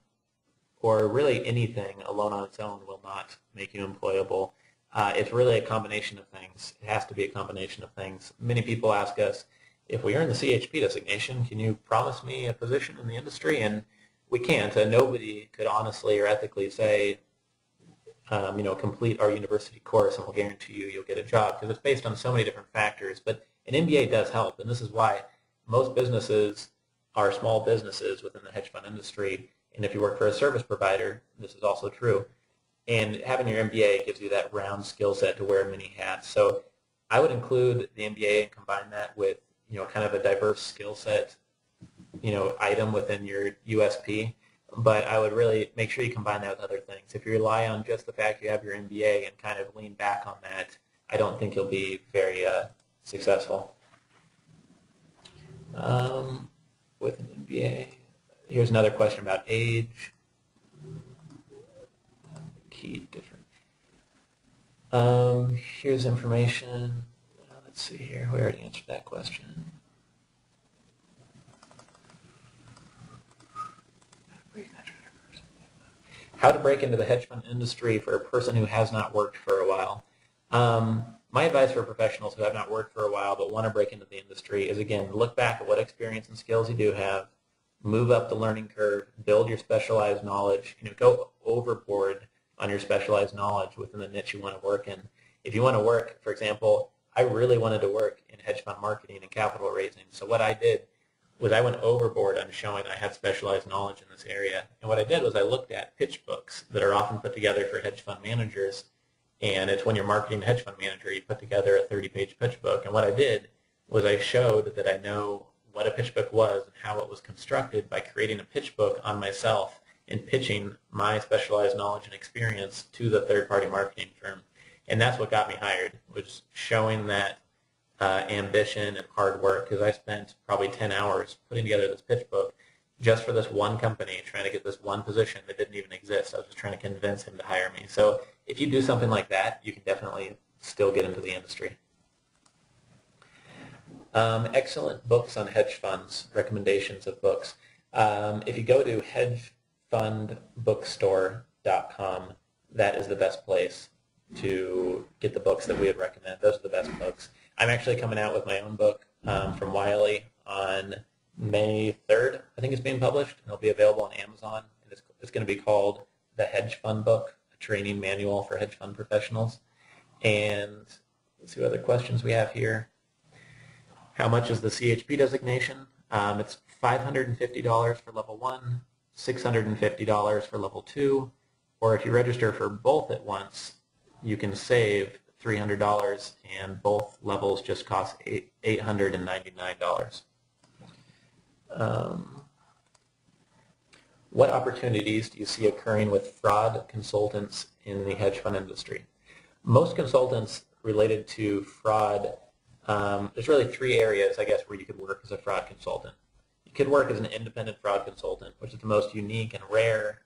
or really anything alone on its own, will not make you employable. It's really a combination of things. It has to be a combination of things. Many people ask us, if we earn the CHP designation, can you promise me a position in the industry? And we can't. And nobody could honestly or ethically say, complete our university course and we'll guarantee you'll get a job, because it's based on so many different factors. But an MBA does help, and this is why most businesses are small businesses within the hedge fund industry. And if you work for a service provider, this is also true. And having your MBA gives you that round skill set to wear many hats. So I would include the MBA and combine that with kind of a diverse skill set, item within your USP. But I would really make sure you combine that with other things. If you rely on just the fact you have your MBA and kind of lean back on that, I don't think you'll be very successful. With an MBA, here's another question about age. Key different. Here's information. Let's see here. We already answered that question. How to break into the hedge fund industry for a person who has not worked for a while. My advice for professionals who have not worked for a while but want to break into the industry is, again, look back at what experience and skills you do have, move up the learning curve, build your specialized knowledge, go overboard on your specialized knowledge within the niche you want to work in. If you want to work, for example, I really wanted to work in hedge fund marketing and capital raising. So what I did was I went overboard on showing I had specialized knowledge in this area. And what I did was I looked at pitch books that are often put together for hedge fund managers. And it's when you're marketing a hedge fund manager, you put together a 30-page pitch book. And what I did was I showed that I know what a pitch book was and how it was constructed by creating a pitch book on myself and pitching my specialized knowledge and experience to the third-party marketing firm. And that's what got me hired, was showing that ambition and hard work, because I spent probably 10 hours putting together this pitch book just for this one company, trying to get this one position that didn't even exist. I was just trying to convince him to hire me. So if you do something like that, you can definitely still get into the industry. Excellent books on hedge funds, recommendations of books. If you go to hedgefundbookstore.com, that is the best place to get the books that we would recommend. Those are the best books. I'm actually coming out with my own book from Wiley on May 3rd. I think it's being published, and it'll be available on Amazon. And it's going to be called The Hedge Fund Book, a training manual for hedge fund professionals. And let's see what other questions we have here. How much is the CHP designation? It's $550 for level 1, $650 for level 2, or if you register for both at once, you can save $300, and both levels just cost $899. What opportunities do you see occurring with fraud consultants in the hedge fund industry? Most consultants related to fraud, there's really 3 areas, I guess, where you could work as a fraud consultant. You could work as an independent fraud consultant, which is the most unique and rare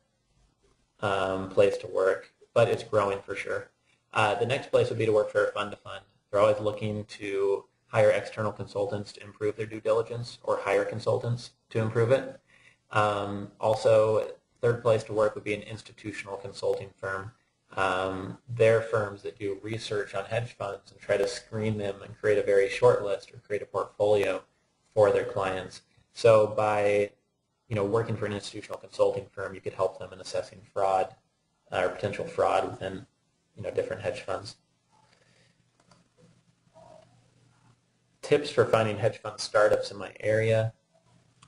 place to work, but it's growing for sure. The next place would be to work for a fund-to-fund. They're always looking to hire external consultants to improve their due diligence, or hire consultants to improve it. Also, third place to work would be an institutional consulting firm. They're firms that do research on hedge funds and try to screen them and create a very short list or create a portfolio for their clients. So by working for an institutional consulting firm, you could help them in assessing fraud or potential fraud within different hedge funds. Tips for finding hedge fund startups in my area.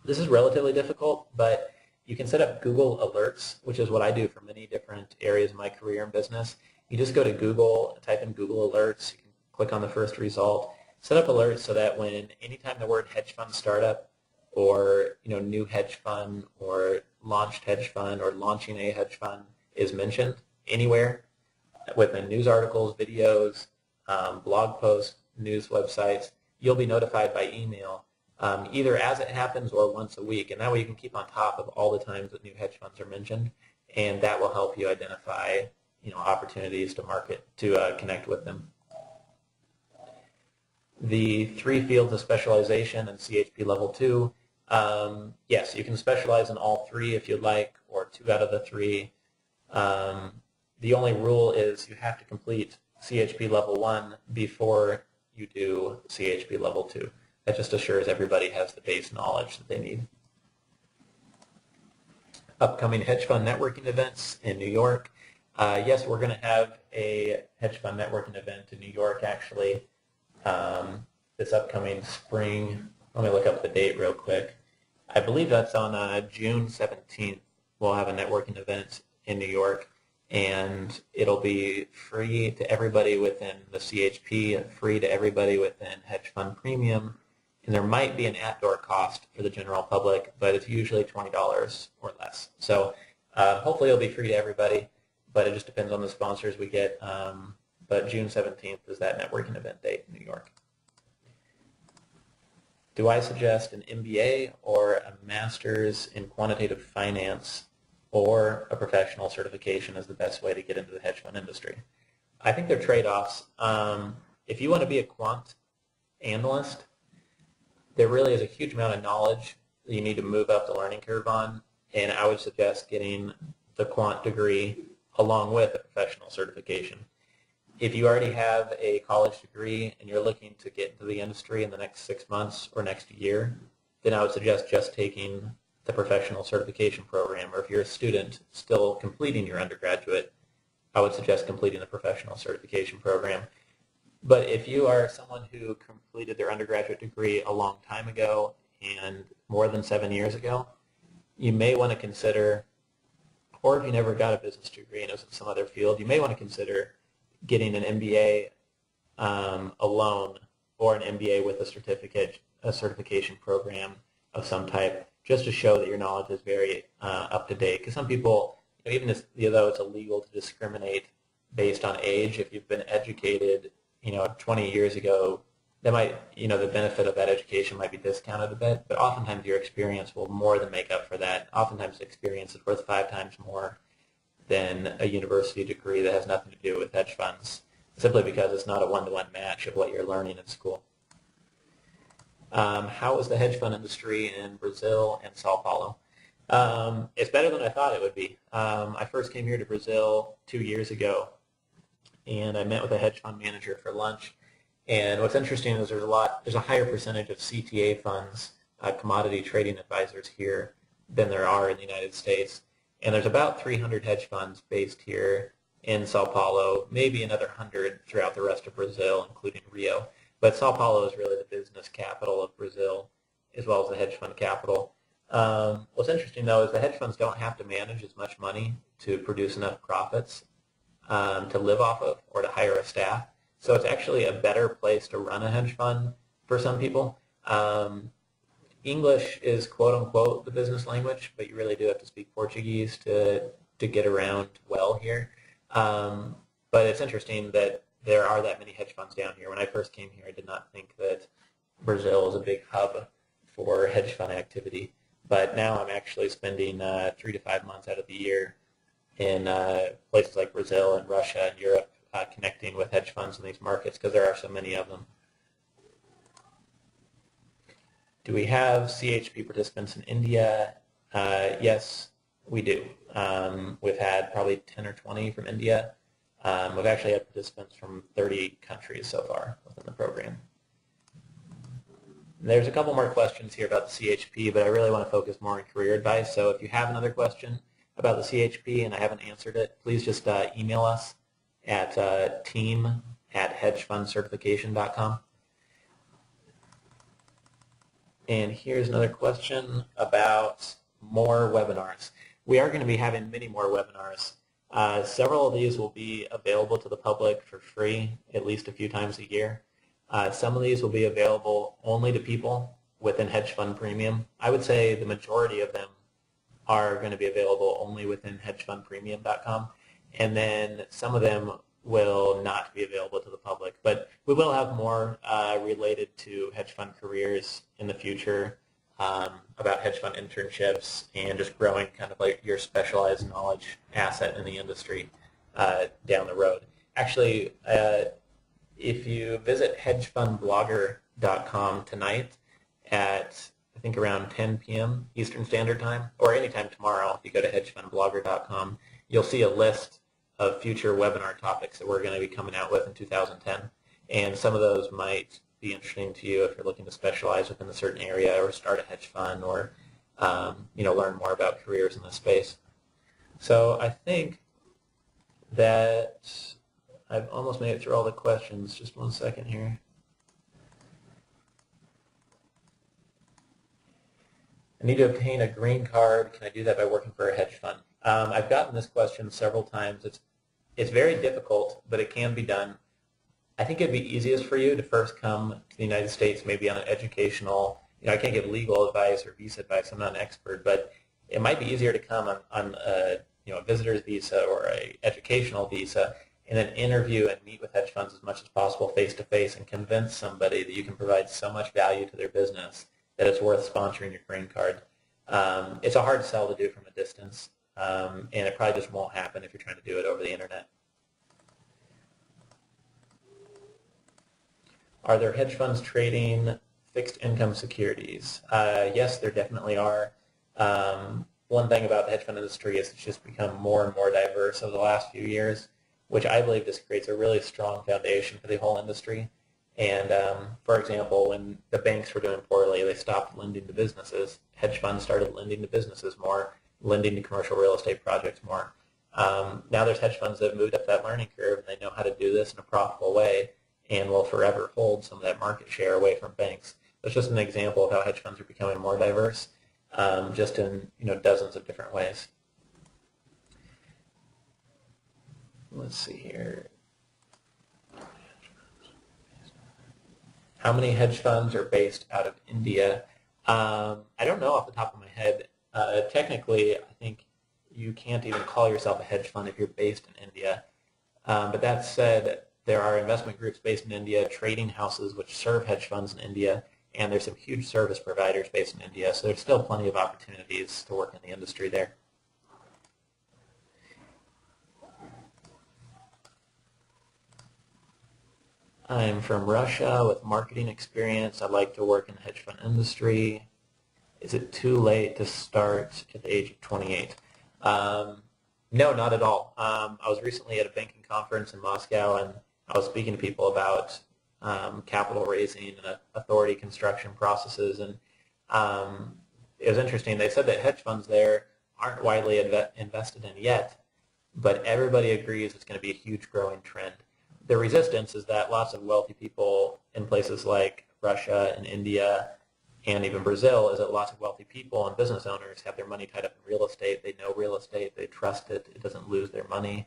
This is relatively difficult, but you can set up Google Alerts, which is what I do for many different areas of my career and business. You just go to Google, type in Google Alerts, you can click on the first result, set up alerts so that anytime the word hedge fund startup or new hedge fund or launched hedge fund or launching a hedge fund is mentioned anywhere, within news articles, videos, blog posts, news websites, you'll be notified by email, either as it happens or once a week. And that way you can keep on top of all the times that new hedge funds are mentioned, and that will help you identify opportunities to market, to connect with them. The 3 fields of specialization and CHP level 2, yes, you can specialize in all 3 if you'd like, or 2 out of the 3. The only rule is you have to complete CHP level 1 before you do CHP level 2. That just assures everybody has the base knowledge that they need. Upcoming hedge fund networking events in New York. Yes, we're going to have a hedge fund networking event in New York, actually, this upcoming spring. Let me look up the date real quick. I believe that's on June 17th. We'll have a networking event in New York, and it'll be free to everybody within the CHP and free to everybody within Hedge Fund Premium. And there might be an at-door cost for the general public, but it's usually $20 or less. So hopefully it'll be free to everybody, but it just depends on the sponsors we get. But June 17th is that networking event date in New York. Do I suggest an MBA or a master's in quantitative finance or a professional certification as the best way to get into the hedge fund industry? I think they're trade-offs. If you want to be a quant analyst, there really is a huge amount of knowledge that you need to move up the learning curve on, and I would suggest getting the quant degree along with a professional certification. If you already have a college degree and you're looking to get into the industry in the next 6 months or next year, then I would suggest just taking the professional certification program. Or if you're a student still completing your undergraduate, I would suggest completing the professional certification program. But if you are someone who completed their undergraduate degree a long time ago and more than 7 years ago, you may want to consider, or if you never got a business degree and it was in some other field, you may want to consider getting an MBA alone or an MBA with a certification program of some type, just to show that your knowledge is very up to date. Because some people, even though it's illegal to discriminate based on age, if you've been educated 20 years ago, that might, the benefit of that education might be discounted a bit, but oftentimes your experience will more than make up for that. Oftentimes experience is worth 5 times more than a university degree that has nothing to do with hedge funds, simply because it's not a one-to-one match of what you're learning in school. How is the hedge fund industry in Brazil and Sao Paulo? It's better than I thought it would be. I first came here to Brazil 2 years ago, and I met with a hedge fund manager for lunch. And what's interesting is there's a higher percentage of CTA funds, commodity trading advisors here than there are in the United States. And there's about 300 hedge funds based here in Sao Paulo, maybe another 100 throughout the rest of Brazil, including Rio. But Sao Paulo is really the business capital of Brazil, as well as the hedge fund capital. What's interesting, though, is the hedge funds don't have to manage as much money to produce enough profits to live off of or to hire a staff. So it's actually a better place to run a hedge fund for some people. English is quote-unquote the business language, but you really do have to speak Portuguese to get around well here. But it's interesting that there are that many hedge funds down here. When I first came here, I did not think that Brazil is a big hub for hedge fund activity. But now I'm actually spending 3 to 5 months out of the year in places like Brazil and Russia and Europe, connecting with hedge funds in these markets because there are so many of them. Do we have CHP participants in India? Yes, we do. We've had probably 10 or 20 from India. We've actually had participants from 30 countries so far within the program. There's a couple more questions here about the CHP, but I really want to focus more on career advice. So if you have another question about the CHP and I haven't answered it, please just email us at team@hedgefundcertification.com. And here's another question about more webinars. We are going to be having many more webinars. Several of these will be available to the public for free at least a few times a year. Some of these will be available only to people within Hedge Fund Premium. I would say the majority of them are going to be available only within hedgefundpremium.com. And then some of them will not be available to the public. But we will have more related to hedge fund careers in the future, about hedge fund internships and just growing kind of like your specialized knowledge asset in the industry down the road. Actually, if you visit hedgefundblogger.com tonight at, I think, around 10 p.m. Eastern Standard Time, or anytime tomorrow, if you go to hedgefundblogger.com, you'll see a list of future webinar topics that we're going to be coming out with in 2010. And some of those might be interesting to you if you're looking to specialize within a certain area or start a hedge fund or learn more about careers in this space. So I think that I've almost made it through all the questions. Just one second here. I need to obtain a green card. Can I do that by working for a hedge fund? I've gotten this question several times. It's very difficult, but it can be done. I think it'd be easiest for you to first come to the United States, maybe on an educational, I can't give legal advice or visa advice, I'm not an expert, but it might be easier to come on a visitor's visa or a educational visa, and then interview and meet with hedge funds as much as possible face-to-face and convince somebody that you can provide so much value to their business that it's worth sponsoring your green card. It's a hard sell to do from a distance, and it probably just won't happen if you're trying to do it over the internet. Are there hedge funds trading fixed income securities? Yes, there definitely are. one thing about the hedge fund industry is it's just become more and more diverse over the last few years, which I believe just creates a really strong foundation for the whole industry. And for example, when the banks were doing poorly, they stopped lending to businesses. Hedge funds started lending to businesses more, lending to commercial real estate projects more. Now there's hedge funds that have moved up that learning curve, and they know how to do this in a profitable way and will forever hold some of that market share away from banks. That's just an example of how hedge funds are becoming more diverse, just in dozens of different ways. Let's see here. How many hedge funds are based out of India? I don't know off the top of my head. Technically, I think you can't even call yourself a hedge fund if you're based in India. But that said, there are investment groups based in India, trading houses which serve hedge funds in India, and there's some huge service providers based in India, so there's still plenty of opportunities to work in the industry there. I'm from Russia with marketing experience. I'd like to work in the hedge fund industry. Is it too late to start at the age of 28? No, not at all. I was recently at a banking conference in Moscow, and I was speaking to people about capital raising and authority construction processes, and it was interesting. They said that hedge funds there aren't widely invested in yet, but everybody agrees it's going to be a huge growing trend. The resistance is that lots of wealthy people in places like Russia and India and even Brazil is that lots of wealthy people and business owners have their money tied up in real estate. They know real estate. They trust it. It doesn't lose their money.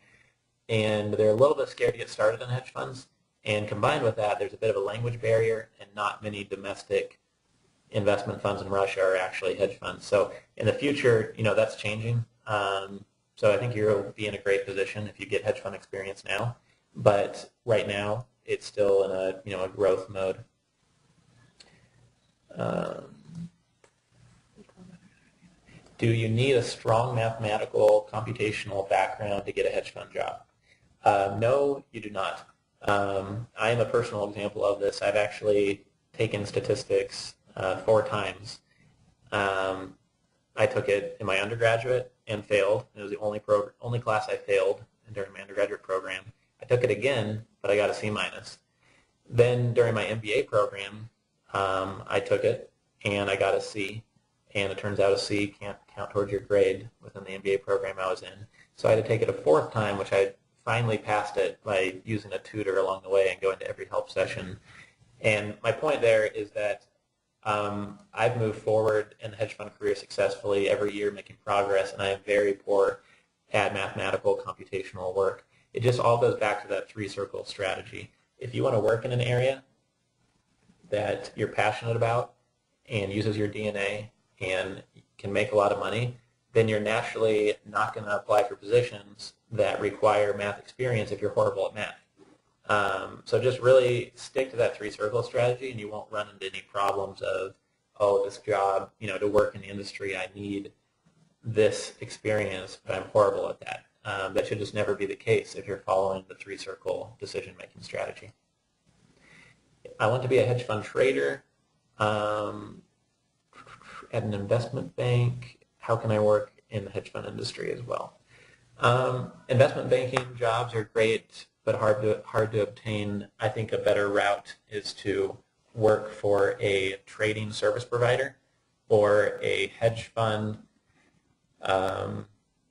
And they're a little bit scared to get started in hedge funds. And combined with that, there's a bit of a language barrier, and not many domestic investment funds in Russia are actually hedge funds. So in the future, that's changing. So I think you'll be in a great position if you get hedge fund experience now. But right now, it's still in a growth mode. Do you need a strong mathematical computational background to get a hedge fund job? No, you do not. I am a personal example of this. I've actually taken statistics 4 times. I took it in my undergraduate and failed. It was the only class I failed during my undergraduate program. I took it again, but I got a C-. Then during my MBA program, I took it and I got a C. And it turns out a C can't count towards your grade within the MBA program I was in. So I had to take it a 4th time, which I finally passed it by using a tutor along the way and going to every help session. And my point there is that I've moved forward in the hedge fund career successfully every year, making progress, and I am very poor at mathematical computational work. It just all goes back to that 3-circle strategy. If you want to work in an area that you're passionate about and uses your DNA and can make a lot of money, then you're naturally not going to apply for positions that require math experience if you're horrible at math. So just really stick to that 3-circle strategy, and you won't run into any problems of, oh, this job, to work in the industry, I need this experience, but I'm horrible at that. That should just never be the case if you're following the 3-circle decision-making strategy. I want to be a hedge fund trader at an investment bank. How can I work in the hedge fund industry as well? Investment banking jobs are great, but hard to obtain. I think a better route is to work for a trading service provider or a hedge fund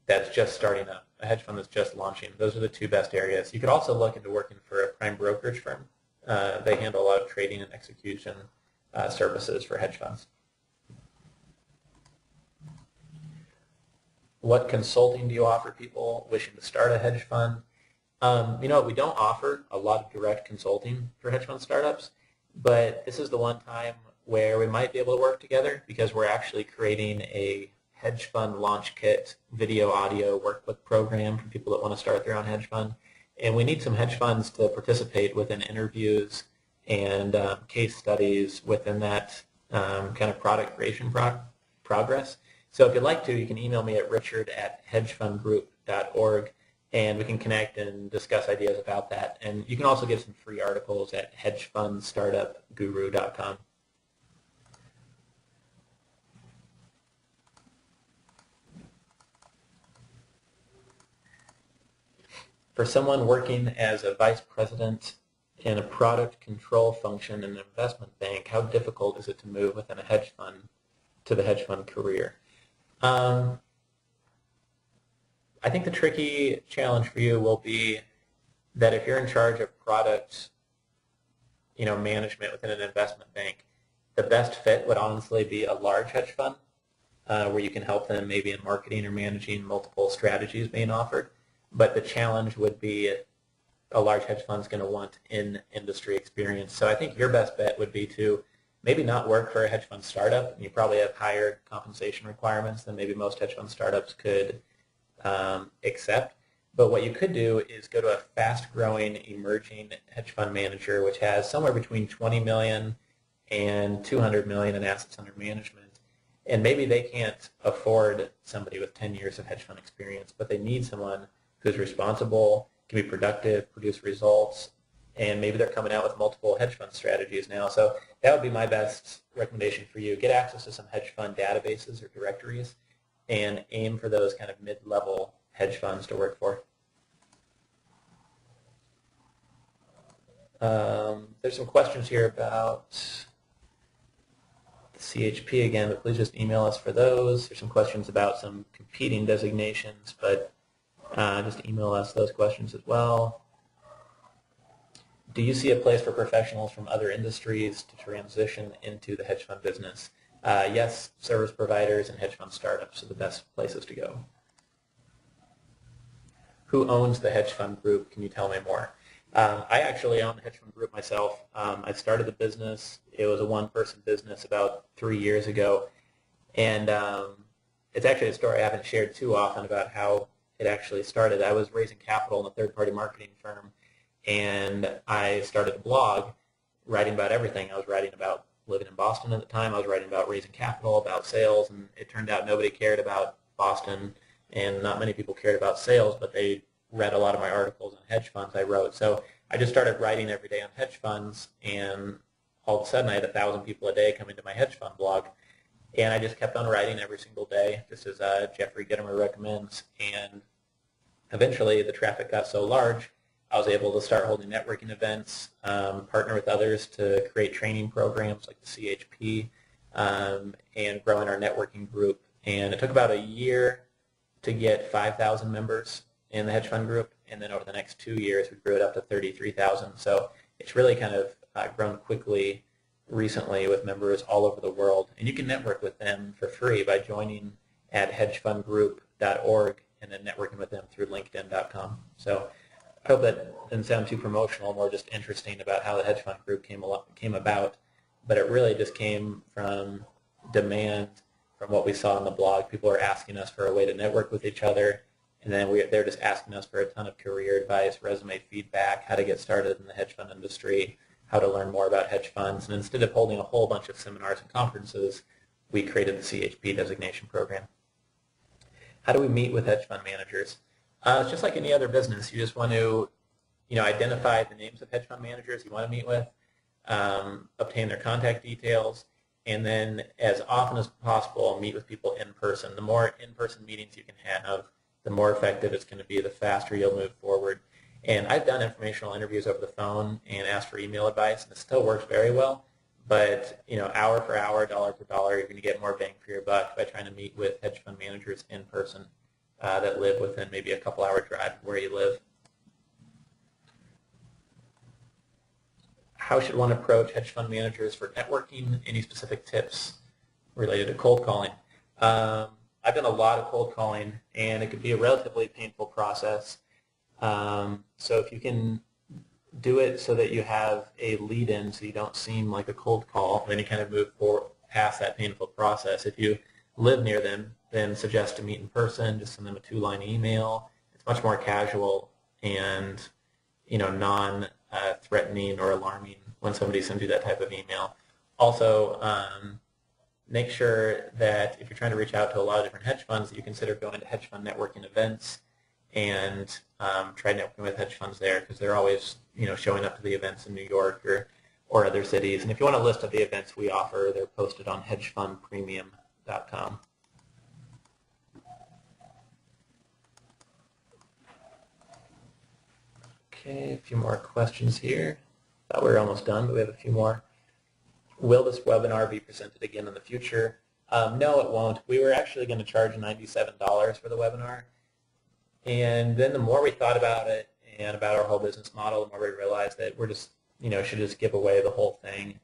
that's just starting up, a hedge fund that's just launching. Those are the 2 best areas. You could also look into working for a prime brokerage firm. They handle a lot of trading and execution services for hedge funds. What consulting do you offer people wishing to start a hedge fund? We don't offer a lot of direct consulting for hedge fund startups, but this is the one time where we might be able to work together because we're actually creating a hedge fund launch kit, video, audio workbook program for people that want to start their own hedge fund. And we need some hedge funds to participate within interviews and case studies within that kind of product creation progress. So if you'd like to, you can email me at richard@hedgefundgroup.org, and we can connect and discuss ideas about that. And you can also get some free articles at hedgefundstartupguru.com. For someone working as a vice president in a product control function in an investment bank, how difficult is it to move within a hedge fund to the hedge fund career? I think the tricky challenge for you will be that if you're in charge of product, management within an investment bank, the best fit would honestly be a large hedge fund where you can help them maybe in marketing or managing multiple strategies being offered. But the challenge would be a large hedge fund is going to want in-industry experience. So I think your best bet would be to maybe not work for a hedge fund startup. You probably have higher compensation requirements than maybe most hedge fund startups could accept. But what you could do is go to a fast-growing, emerging hedge fund manager, which has somewhere between 20 million and 200 million in assets under management. And maybe they can't afford somebody with 10 years of hedge fund experience, but they need someone who's responsible, can be productive, produce results, and maybe they're coming out with multiple hedge fund strategies now. So that would be my best recommendation for you. Get access to some hedge fund databases or directories and aim for those kind of mid-level hedge funds to work for. There's some questions here about the CHP again, but please just email us for those. There's some questions about some competing designations, but just email us those questions as well. Do you see a place for professionals from other industries to transition into the hedge fund business? Yes, service providers and hedge fund startups are the best places to go. Who owns the hedge fund group? Can you tell me more? I actually own the hedge fund group myself. I started the business. It was a one-person business about 3 years ago. And it's actually a story I haven't shared too often about how it actually started. I was raising capital in a third-party marketing firm, and I started a blog writing about everything. I was writing about living in Boston at the time. I was writing about raising capital, about sales, and it turned out nobody cared about Boston, and not many people cared about sales, but they read a lot of my articles on hedge funds I wrote. So I just started writing every day on hedge funds, and all of a sudden I had 1,000 people a day coming to my hedge fund blog. And I just kept on writing every single day, just as Jeffrey Gitomer recommends. And eventually the traffic got so large, I was able to start holding networking events, partner with others to create training programs like the CHP, and growing our networking group. And it took about a year to get 5,000 members in the hedge fund group. And then over the next 2 years, we grew it up to 33,000. So it's really kind of grown quickly recently with members all over the world, and you can network with them for free by joining at hedgefundgroup.org and then networking with them through linkedin.com. So I hope that didn't sound too promotional, more just interesting about how the hedge fund group came about, but it really just came from demand from what we saw on the blog. People are asking us for a way to network with each other, and then they're just asking us for a ton of career advice, resume feedback, how to get started in the hedge fund industry, how to learn more about hedge funds. And instead of holding a whole bunch of seminars and conferences, we created the CHP designation program. How do we meet with hedge fund managers? It's just like any other business. You just want to identify the names of hedge fund managers you want to meet with, obtain their contact details, and then as often as possible meet with people in person. The more in-person meetings you can have, the more effective it's going to be, the faster you'll move forward. And I've done informational interviews over the phone and asked for email advice, and it still works very well. But hour for hour, dollar for dollar, you're going to get more bang for your buck by trying to meet with hedge fund managers in person that live within maybe a couple-hour drive of where you live. How should one approach hedge fund managers for networking? Any specific tips related to cold calling? I've done a lot of cold calling, and it could be a relatively painful process. So if you can do it so that you have a lead-in so you don't seem like a cold call, then you kind of move past that painful process. If you live near them, then suggest to meet in person, just send them a 2-line email. It's much more casual and non-threatening or alarming when somebody sends you that type of email. Also, make sure that if you're trying to reach out to a lot of different hedge funds, that you consider going to hedge fund networking events and try networking with hedge funds there, because they're always showing up to the events in New York or other cities. And if you want a list of the events we offer, they're posted on hedgefundpremium.com. Okay, a few more questions here. Thought we were almost done, but we have a few more. Will this webinar be presented again in the future? No, it won't. We were actually going to charge $97 for the webinar. And then the more we thought about it and about our whole business model, the more we realized that we're just, should just give away the whole thing.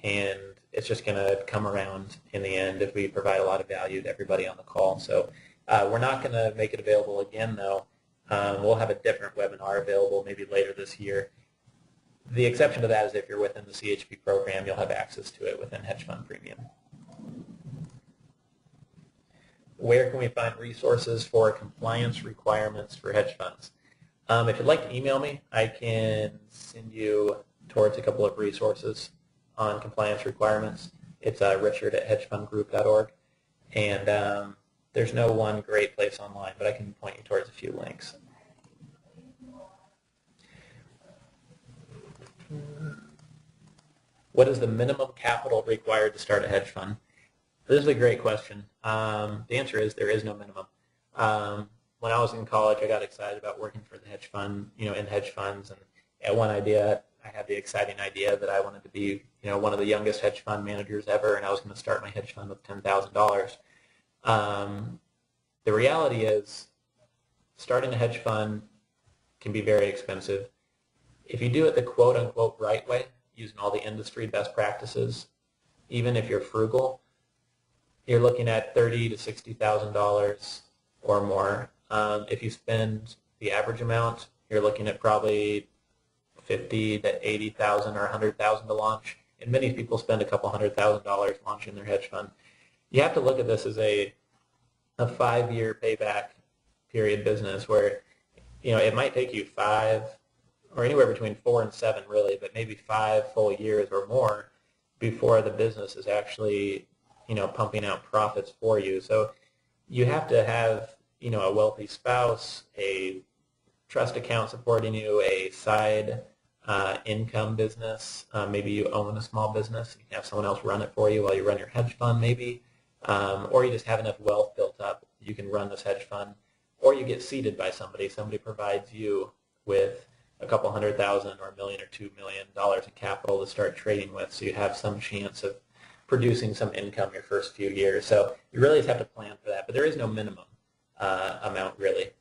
And it's just going to come around in the end if we provide a lot of value to everybody on the call. So we're not going to make it available again, though. We'll have a different webinar available maybe later this year. The exception to that is if you're within the CHP program, you'll have access to it within Hedge Fund Premium. Where can we find resources for compliance requirements for hedge funds? If you'd like to email me, I can send you towards a couple of resources on compliance requirements. It's richard@hedgefundgroup.org. And there's no one great place online, but I can point you towards a few links. What is the minimum capital required to start a hedge fund? This is a great question. The answer is there is no minimum. When I was in college, I got excited about working for the hedge fund, in hedge funds, and at I had the exciting idea that I wanted to be, one of the youngest hedge fund managers ever, and I was going to start my hedge fund with $10,000. The reality is, starting a hedge fund can be very expensive. If you do it the quote-unquote right way, using all the industry best practices, even if you're frugal, you're looking at $30,000 to $60,000 or more. If you spend the average amount, you're looking at probably $50,000 to $80,000 or $100,000 to launch. And many people spend a couple $100,000 launching their hedge fund. You have to look at this as a 5-year payback period business where, it might take you 5 or anywhere between 4 and 7 really, but maybe 5 full years or more before the business is actually, pumping out profits for you. So you have to have, a wealthy spouse, a trust account supporting you, a side income business. Maybe you own a small business. You can have someone else run it for you while you run your hedge fund maybe. Or you just have enough wealth built up you can run this hedge fund. Or you get seeded by somebody. Somebody provides you with a couple $100,000 or $1 million or $2 million of capital to start trading with, so you have some chance of producing some income your first few years. So you really just have to plan for that, but there is no minimum amount really.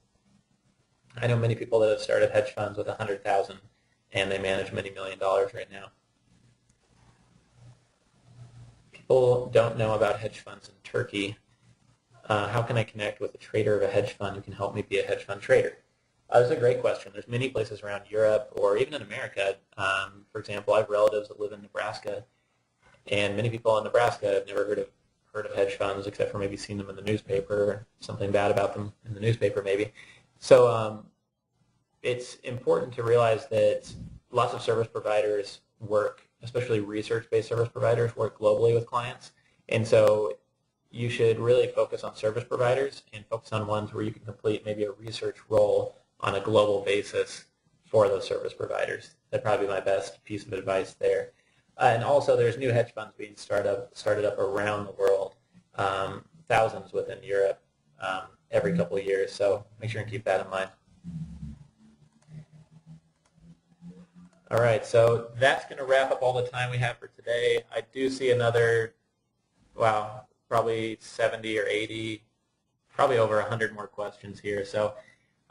I know many people that have started hedge funds with $100,000 and they manage many $1 million right now. People don't know about hedge funds in Turkey. How can I connect with a trader of a hedge fund who can help me be a hedge fund trader? That's a great question. There's many places around Europe or even in America. For example, I have relatives that live in Nebraska, and many people in Nebraska have never heard of hedge funds except for maybe seeing them in the newspaper or something bad about them in the newspaper maybe. So it's important to realize that lots of service providers work, especially research-based service providers, work globally with clients. And so you should really focus on service providers and focus on ones where you can complete maybe a research role on a global basis for those service providers. That'd probably be my best piece of advice there. And also there's new hedge funds being started up around the world, thousands within Europe every couple of years. So make sure and keep that in mind. All right, so that's going to wrap up all the time we have for today. I do see another, wow, probably 70 or 80, probably over 100 more questions here. So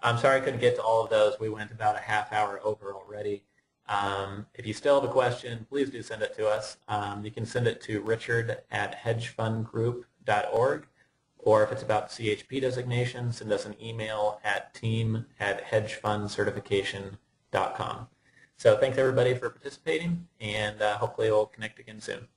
I'm sorry I couldn't get to all of those. We went about a half hour over already. If you still have a question, please do send it to us. You can send it to richard@hedgefundgroup.org, or if it's about CHP designation, send us an email at team@hedgefundcertification.com. So thanks everybody for participating, and hopefully we'll connect again soon.